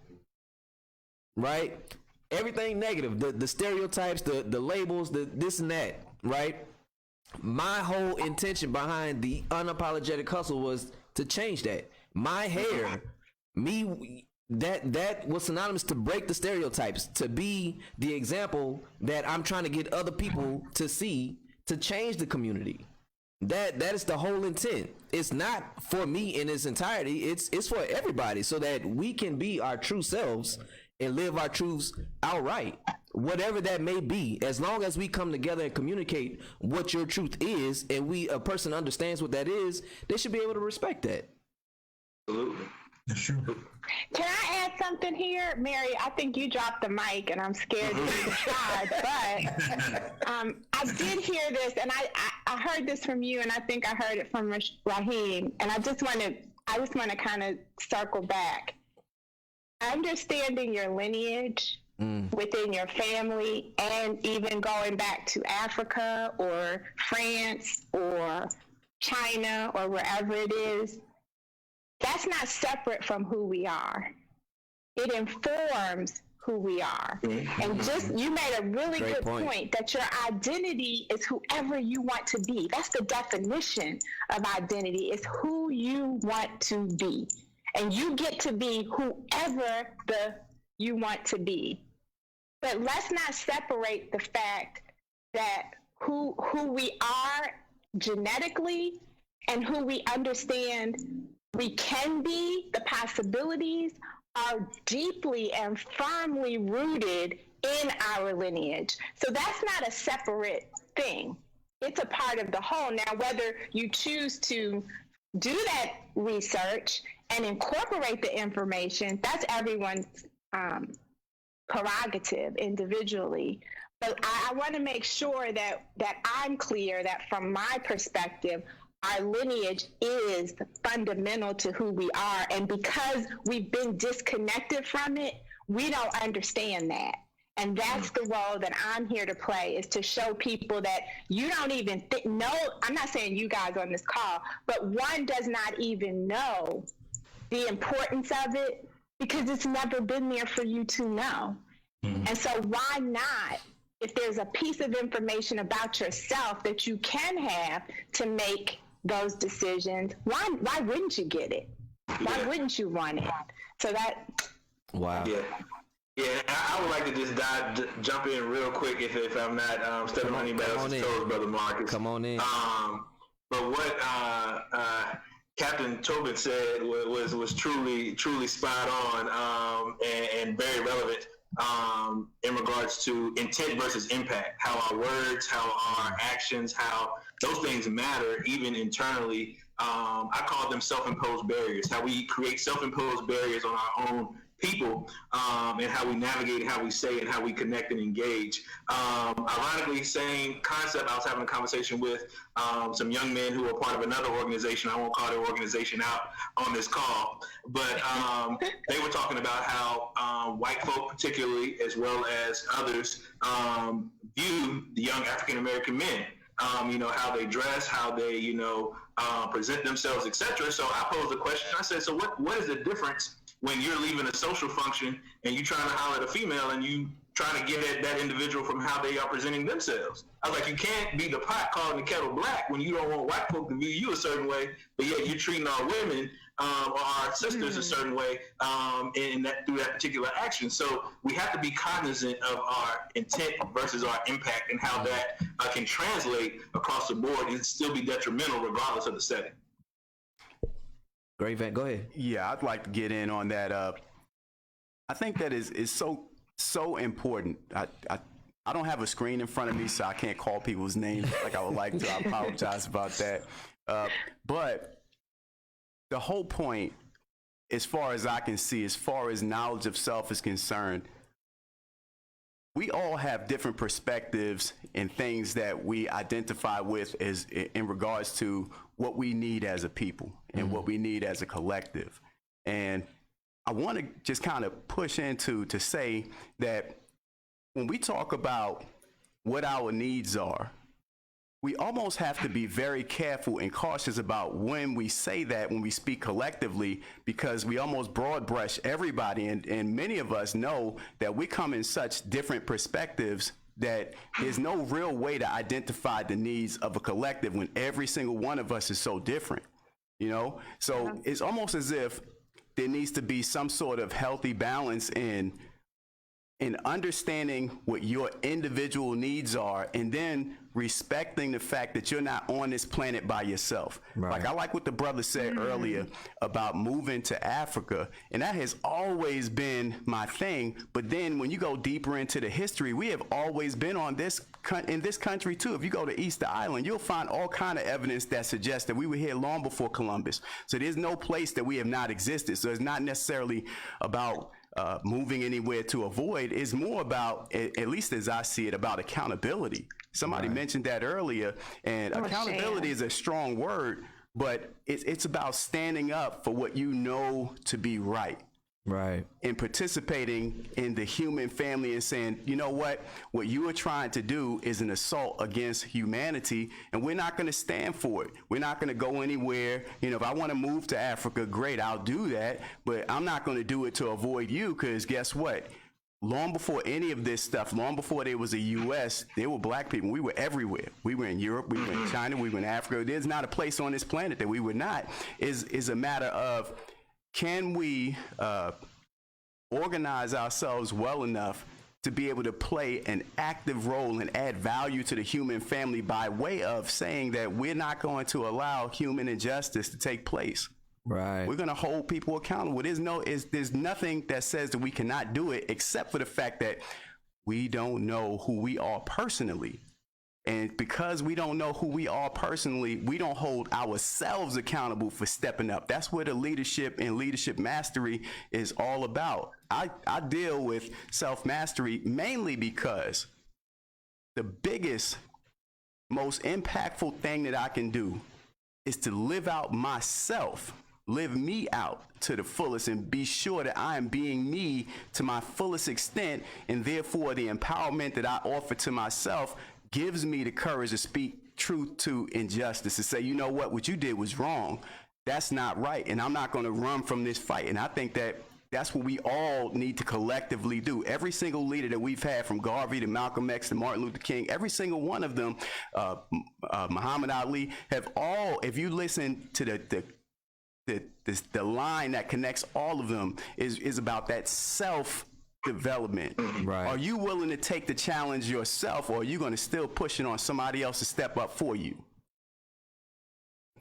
right? Everything negative, the stereotypes, the labels, the this and that, right? My whole intention behind the unapologetic hustle was to change that. My hair, that was synonymous to break the stereotypes, to be the example that I'm trying to get other people to see, to change the community. That is the whole intent. It's not for me in its entirety. It's for everybody, so that we can be our true selves and live our truths outright, whatever that may be. As long as we come together and communicate what your truth is, and a person understands what that is, they should be able to respect that. Absolutely. That's true. Can I add something here, Mary? I think you dropped the mic, and I'm scared to try. But I did hear this, and I heard this from you, and I think I heard it from Rahien, and I just want to kind of circle back. Understanding your lineage within your family, and even going back to Africa or France or China or wherever it is, that's not separate from who we are. It informs who we are. And just, you made a really good point that your identity is whoever you want to be. That's the definition of identity, is who you want to be. And you get to be whoever you want to be. But let's not separate the fact that who we are genetically and who we understand we can be, the possibilities, are deeply and firmly rooted in our lineage. So that's not a separate thing. It's a part of the whole. Now, whether you choose to do that research and incorporate the information, that's everyone's prerogative individually. But I want to make sure that I'm clear that from my perspective, our lineage is fundamental to who we are. And because we've been disconnected from it, we don't understand that. And that's the role that I'm here to play, is to show people that you don't even know. I'm not saying you guys on this call, but one does not even know the importance of it because it's never been there for you to know. And so why not, if there's a piece of information about yourself that you can have to make those decisions, why wouldn't you get it? Why wouldn't you want it? So that. Wow. Yeah, I would like to just jump in real quick if I'm not stepping on anybody else's toes, Brother Marcus. Come on in. But what Captain Tobin said was truly spot on and very relevant in regards to intent versus impact, how our words, how our actions, how those things matter even internally. I call them self-imposed barriers, how we create self-imposed barriers on our own people, and how we navigate, how we say, and how we connect and engage. Ironically, same concept. I was having a conversation with some young men who are part of another organization. I won't call their organization out on this call, but they were talking about how white folk, particularly, as well as others, view the young African American men. How they dress, how they, present themselves, etc. So I posed a question. I said, so what is the difference when you're leaving a social function and you're trying to holler at a female and you trying to get at that individual from how they are presenting themselves? I was like, you can't be the pot calling the kettle black when you don't want white folk to view you a certain way, but yet you're treating our women or our sisters a certain way through that particular action. So we have to be cognizant of our intent versus our impact and how that can translate across the board and still be detrimental regardless of the setting. Great, Van. Go ahead. Yeah, I'd like to get in on that. I think that is so important. I don't have a screen in front of me, so I can't call people's names like I would like to. I apologize about that. But the whole point, as far as I can see, as far as knowledge of self is concerned, we all have different perspectives and things that we identify with as in regards to what we need as a people and what we need as a collective. And I want to just kind of push into to say that when we talk about what our needs are, we almost have to be very careful and cautious about when we say that, when we speak collectively, because we almost broad brush everybody. And many of us know that we come in such different perspectives that there's no real way to identify the needs of a collective when every single one of us is so different, So it's almost as if there needs to be some sort of healthy balance in understanding what your individual needs are, and then respecting the fact that you're not on this planet by yourself. Right. Like I like what the brother said earlier about moving to Africa, and that has always been my thing. But then when you go deeper into the history, we have always been in this country too. If you go to Easter Island, you'll find all kind of evidence that suggests that we were here long before Columbus. So there's no place that we have not existed. So it's not necessarily about moving anywhere to avoid. Is more about, at least as I see it, about accountability. Somebody mentioned that earlier, and accountability is a strong word, but it's about standing up for what you know to be right. Right. And participating in the human family and saying, you know what you are trying to do is an assault against humanity, and we're not going to stand for it. We're not going to go anywhere. You know, if I want to move to Africa, great, I'll do that, but I'm not going to do it to avoid you, because guess what? Long before any of this stuff, long before there was a U.S., there were black people. We were everywhere. We were in Europe, we were in China, we were in Africa. There's not a place on this planet that we were not. Is a matter of, can we organize ourselves well enough to be able to play an active role and add value to the human family by way of saying that we're not going to allow human injustice to take place. Right. We're going to hold people accountable. There's nothing that says that we cannot do it, except for the fact that we don't know who we are personally. And because we don't know who we are personally, we don't hold ourselves accountable for stepping up. That's what the leadership and leadership mastery is all about. I deal with self-mastery mainly because the biggest, most impactful thing that I can do is to live out myself, live me out to the fullest, and be sure that I am being me to my fullest extent, and therefore the empowerment that I offer to myself gives me the courage to speak truth to injustice, to say, you know what you did was wrong. That's not right, and I'm not going to run from this fight. And I think that that's what we all need to collectively do. Every single leader that we've had, from Garvey to Malcolm X to Martin Luther King, every single one of them, Muhammad Ali, have all, if you listen to the line that connects all of them, is about that self-development. Right. Are you willing to take the challenge yourself, or are you going to still push it on somebody else to step up for you?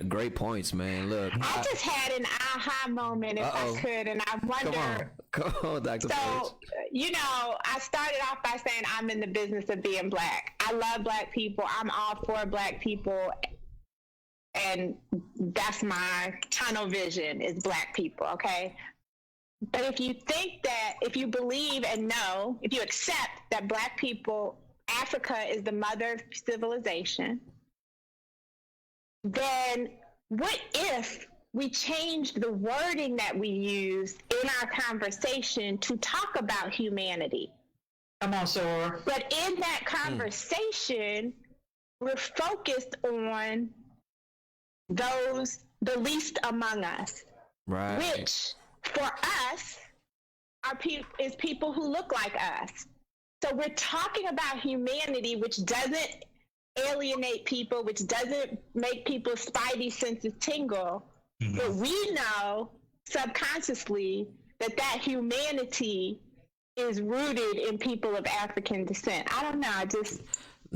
Great points, man. Look, I just had an aha moment, if I could, and I wonder. Come on, Dr. So, Paige. you know, I started off by saying I'm in the business of being black. I love black people. I'm all for black people, and that's my tunnel vision, is black people. Okay. But if you think that, if you believe and know, if you accept that black people, Africa is the mother of civilization, then what if we changed the wording that we use in our conversation to talk about humanity? Come on, Sora. But in that conversation, we're focused on those, the least among us. Right. Which, for us, is people who look like us. So we're talking about humanity, which doesn't alienate people, which doesn't make people's spidey senses tingle. Mm-hmm. But we know subconsciously that humanity is rooted in people of African descent. I don't know. I just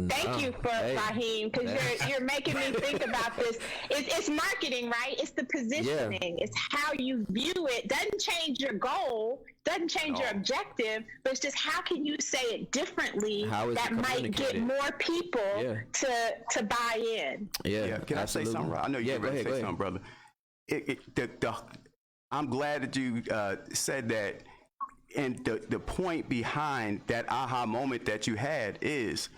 thank you for Rahien, because you're making me think about this. It's marketing, right? It's the positioning. Yeah. It's how you view it. Doesn't change your goal, doesn't change your objective, but it's just how can you say it differently that might get more people to buy in. Yeah. Can I say something? I know you're ready to say something, brother. I'm glad that you said that. And the point behind that aha moment that you had is,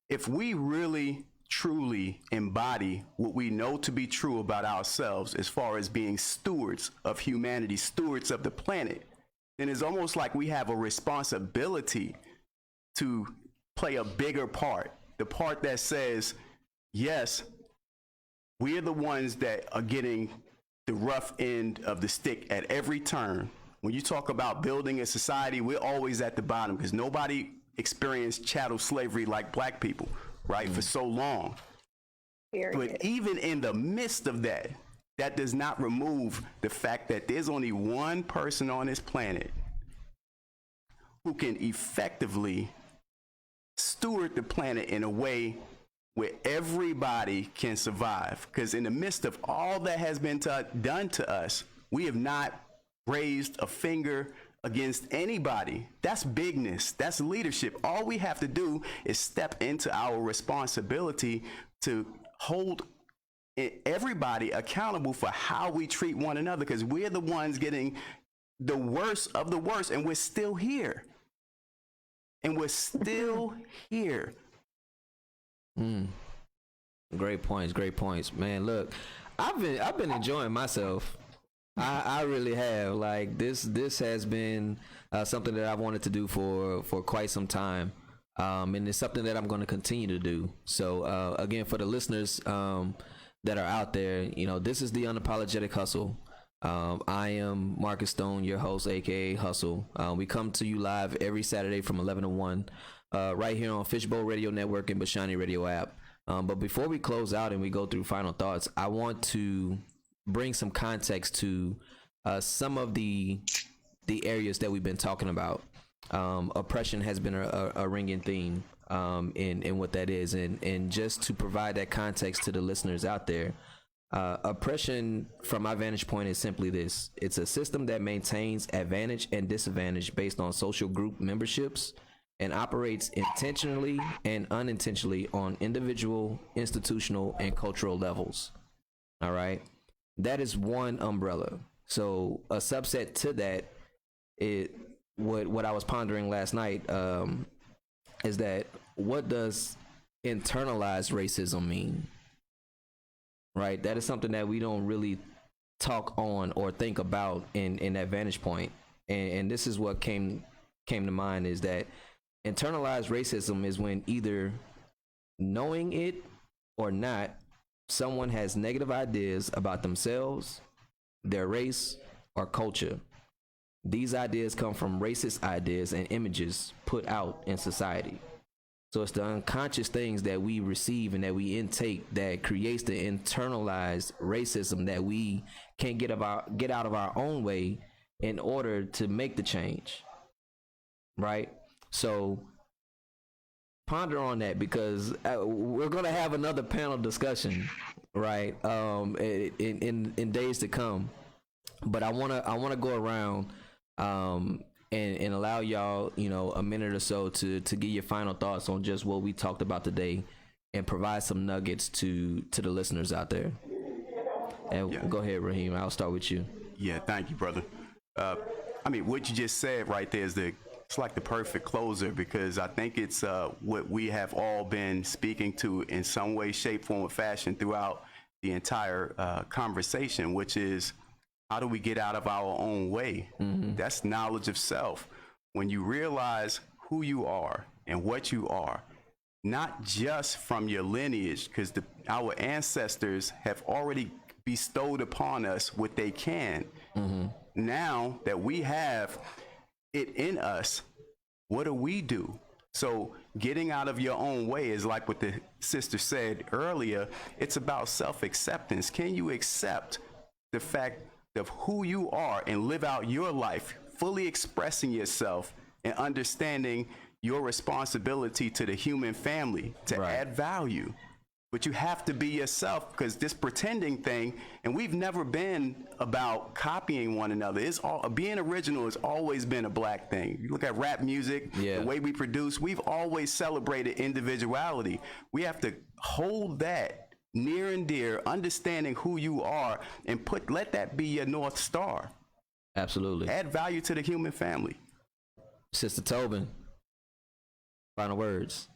if we really, truly embody what we know to be true about ourselves as far as being stewards of humanity, stewards of the planet, then it's almost like we have a responsibility to play a bigger part. The part that says, yes, we're the ones that are getting the rough end of the stick at every turn. When you talk about building a society, we're always at the bottom, because nobody experienced chattel slavery like black people, right, for so long. Period. But even in the midst of that, that does not remove the fact that there's only one person on this planet who can effectively steward the planet in a way where everybody can survive. Because in the midst of all that has been done to us, we have not raised a finger against anybody. That's bigness. That's leadership. All we have to do is step into our responsibility to hold everybody accountable for how we treat one another, because we're the ones getting the worst of the worst, and we're still here. And we're still here. Great points, man. Look, I've been enjoying myself. I really have. Like this has been something that I've wanted to do for quite some time, and it's something that I'm going to continue to do. So again, for the listeners that are out there, you know, this is the Unapologetic Hustle. I am Marcus Stone, your host, aka Hustle. We come to you live every Saturday from 11 to 1, right here on Fishbowl Radio Network and Bashani Radio app. But before we close out and we go through final thoughts, I want to bring some context to some of the areas that we've been talking about. Oppression has been a ringing theme in what that is, and just to provide that context to the listeners out there. Oppression, from my vantage point, is simply this: it's a system that maintains advantage and disadvantage based on social group memberships and operates intentionally and unintentionally on individual, institutional, and cultural levels. All right, that is one umbrella. So a subset to that, what I was pondering last night is that, what does internalized racism mean? Right, that is something that we don't really talk on or think about in that vantage point. And this is what came to mind, is that internalized racism is when, either knowing it or not, someone has negative ideas about themselves, their race, or culture. These ideas come from racist ideas and images put out in society. So it's the unconscious things that we receive and that we intake that creates the internalized racism that we can't get out of our own way in order to make the change. Right? So ponder on that, because we're going to have another panel discussion, right? In days to come. But I want to go around and allow y'all, you know, a minute or so to give your final thoughts on just what we talked about today, and provide some nuggets to the listeners out there. And go ahead, Rahien. I'll start with you. Yeah, thank you, brother. I mean, what you just said right there it's like the perfect closer, because I think it's what we have all been speaking to in some way, shape, form, or fashion throughout the entire conversation, which is, how do we get out of our own way? Mm-hmm. That's knowledge of self. When you realize who you are and what you are, not just from your lineage, because our ancestors have already bestowed upon us what they can. Mm-hmm. Now that we have it in us, what do we do? So getting out of your own way is like what the sister said earlier. It's about self-acceptance. Can you accept the fact of who you are and live out your life, fully expressing yourself and understanding your responsibility to the human family to add value? But you have to be yourself, because this pretending thing, and we've never been about copying one another. Being original has always been a black thing. You look at rap music, the way we produce, we've always celebrated individuality. We have to hold that near and dear, understanding who you are, and let that be your North Star. Absolutely. Add value to the human family. Sister Tobin, final words.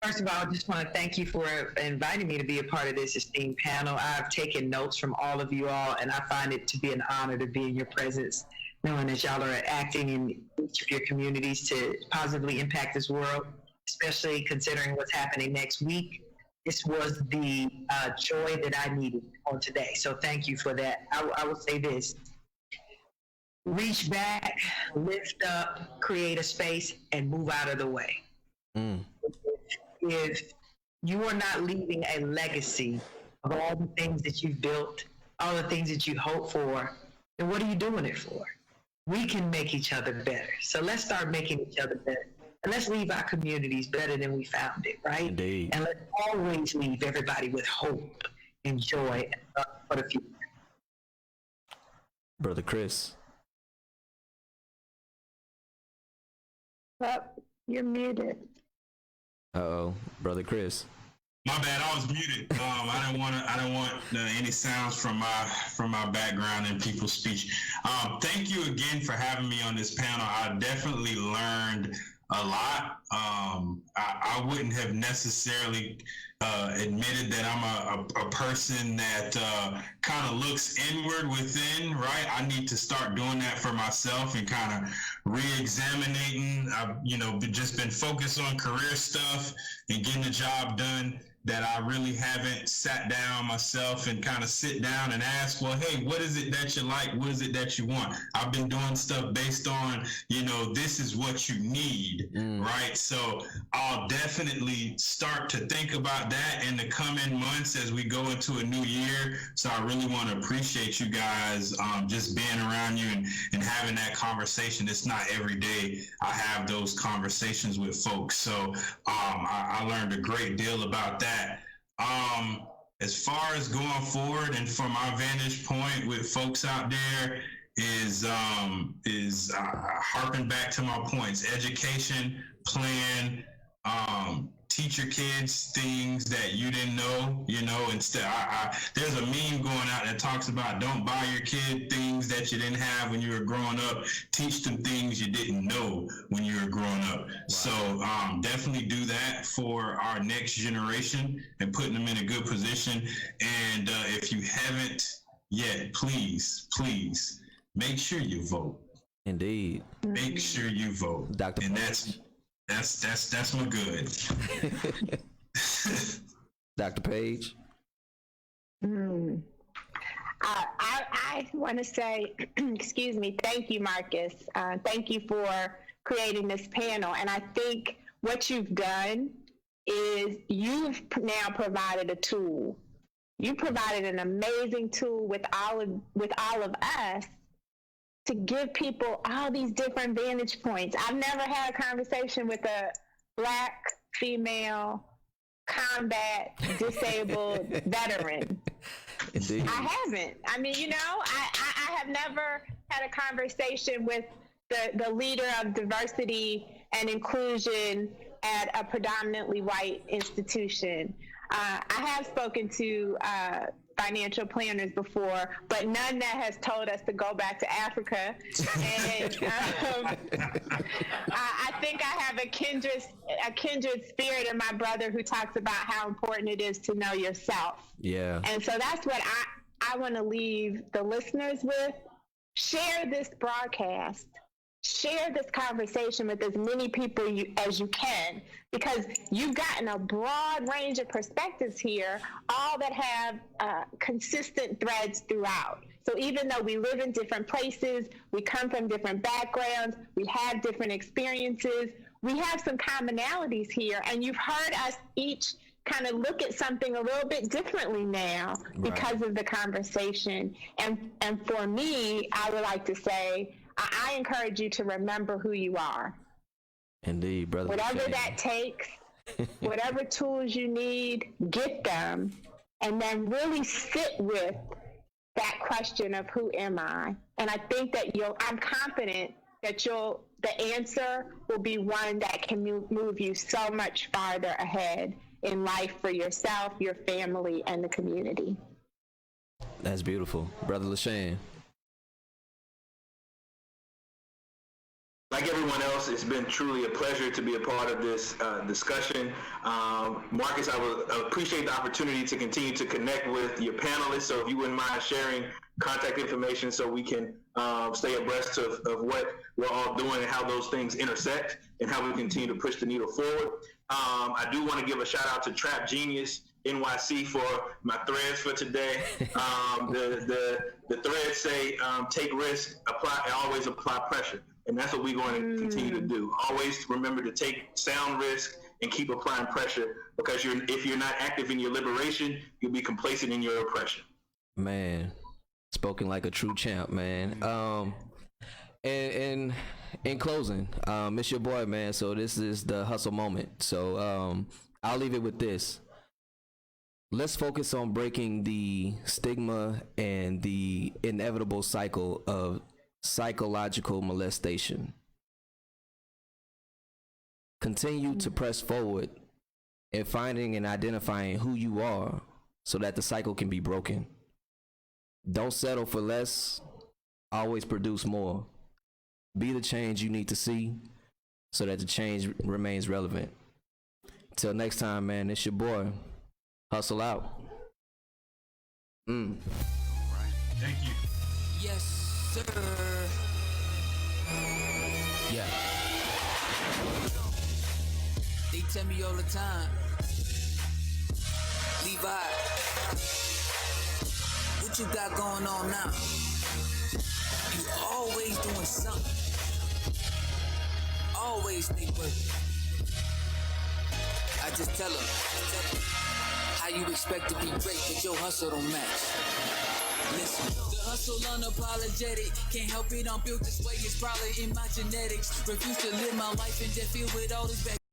First of all, I just want to thank you for inviting me to be a part of this esteemed panel. I've taken notes from all of you all, and I find it to be an honor to be in your presence, knowing that y'all are acting in each of your communities to positively impact this world, especially considering what's happening next week. This was the joy that I needed on today. So thank you for that. I will say this: reach back, lift up, create a space, and move out of the way. If you are not leaving a legacy of all the things that you've built, all the things that you hope for, then what are you doing it for? We can make each other better. So let's start making each other better. And let's leave our communities better than we found it, right? Indeed. And let's always leave everybody with hope and joy and love for the future. Brother Chris. Oh, you're muted. Uh-oh. Brother Chris. My bad, I was muted. I don't want any sounds from my background in people's speech. Thank you again for having me on this panel. I definitely learned a lot. I wouldn't have necessarily admitted that I'm a person that kind of looks inward within, right? I need to start doing that for myself and kind of re-examining. I've just been focused on career stuff and getting the job done, that I really haven't sat down myself and kind of sit down and ask, well, hey, what is it that you like? What is it that you want? I've been doing stuff based on, this is what you need, right? So I'll definitely start to think about that in the coming months as we go into a new year. So I really want to appreciate you guys just being around you and having that conversation. It's not every day I have those conversations with folks. So I learned a great deal about that. As far as going forward and from my vantage point with folks out there is harping back to my points: education, plan, teach your kids things that you didn't know, instead. There's a meme going out that talks about don't buy your kid things that you didn't have when you were growing up. Teach them things you didn't know when you were growing up. Wow. So definitely do that for our next generation and putting them in a good position. And if you haven't yet, please make sure you vote. Indeed. Make sure you vote. Dr. And that's my good. Dr. Paige. I want to say, excuse me, thank you, Marcus. Thank you for creating this panel. And I think what you've done is you've now provided a tool. You provided an amazing tool with all of us to give people all these different vantage points. I've never had a conversation with a Black, female, combat, disabled veteran. Indeed. I haven't. I mean, I have never had a conversation with the leader of diversity and inclusion at a predominantly white institution. I have spoken to financial planners before, but none that has told us to go back to Africa. And I think I have a kindred spirit in my brother who talks about how important it is to know yourself. Yeah. And so that's what I want to leave the listeners with. Share this broadcast. Share this conversation with as many people as you can, because you've gotten a broad range of perspectives here, all that have consistent threads throughout. So even though we live in different places, we come from different backgrounds, we have different experiences, we have some commonalities here, and you've heard us each kind of look at something a little bit differently now because of the conversation. And for me, I would like to say, I encourage you to remember who you are. Indeed, brother. Whatever that takes, whatever tools you need, get them, and then really sit with that question of who am I? And I think that I'm confident that the answer will be one that can move you so much farther ahead in life for yourself, your family, and the community. That's beautiful. Brother Lashan. Like everyone else, it's been truly a pleasure to be a part of this discussion. Marcus, I would appreciate the opportunity to continue to connect with your panelists. So if you wouldn't mind sharing contact information so we can stay abreast of what we're all doing and how those things intersect and how we continue to push the needle forward. I do want to give a shout out to Trap Genius NYC for my threads for today. The threads say, take risks, always apply pressure. And that's what we're going to continue to do. Always remember to take sound risk and keep applying pressure, because if you're not active in your liberation, you'll be complacent in your oppression. Man, spoken like a true champ, man. And in closing, it's your boy, man. So this is the hustle moment. So I'll leave it with this. Let's focus on breaking the stigma and the inevitable cycle of psychological molestation. Continue to press forward and finding and identifying who you are so that the cycle can be broken. Don't settle for less. Always produce more. Be the change you need to see so that the change remains relevant. Till next time, man, it's your boy. Hustle out. Right. Thank you. Yes, sir. Yeah. They tell me all the time, Levi, what you got going on now? You always doing something. Always think working. I just tell them, how you expect to be great, but your hustle don't match. Listen, the hustle unapologetic. Can't help it, I'm built this way. It's probably in my genetics. Refuse to live my life in death field with all this back.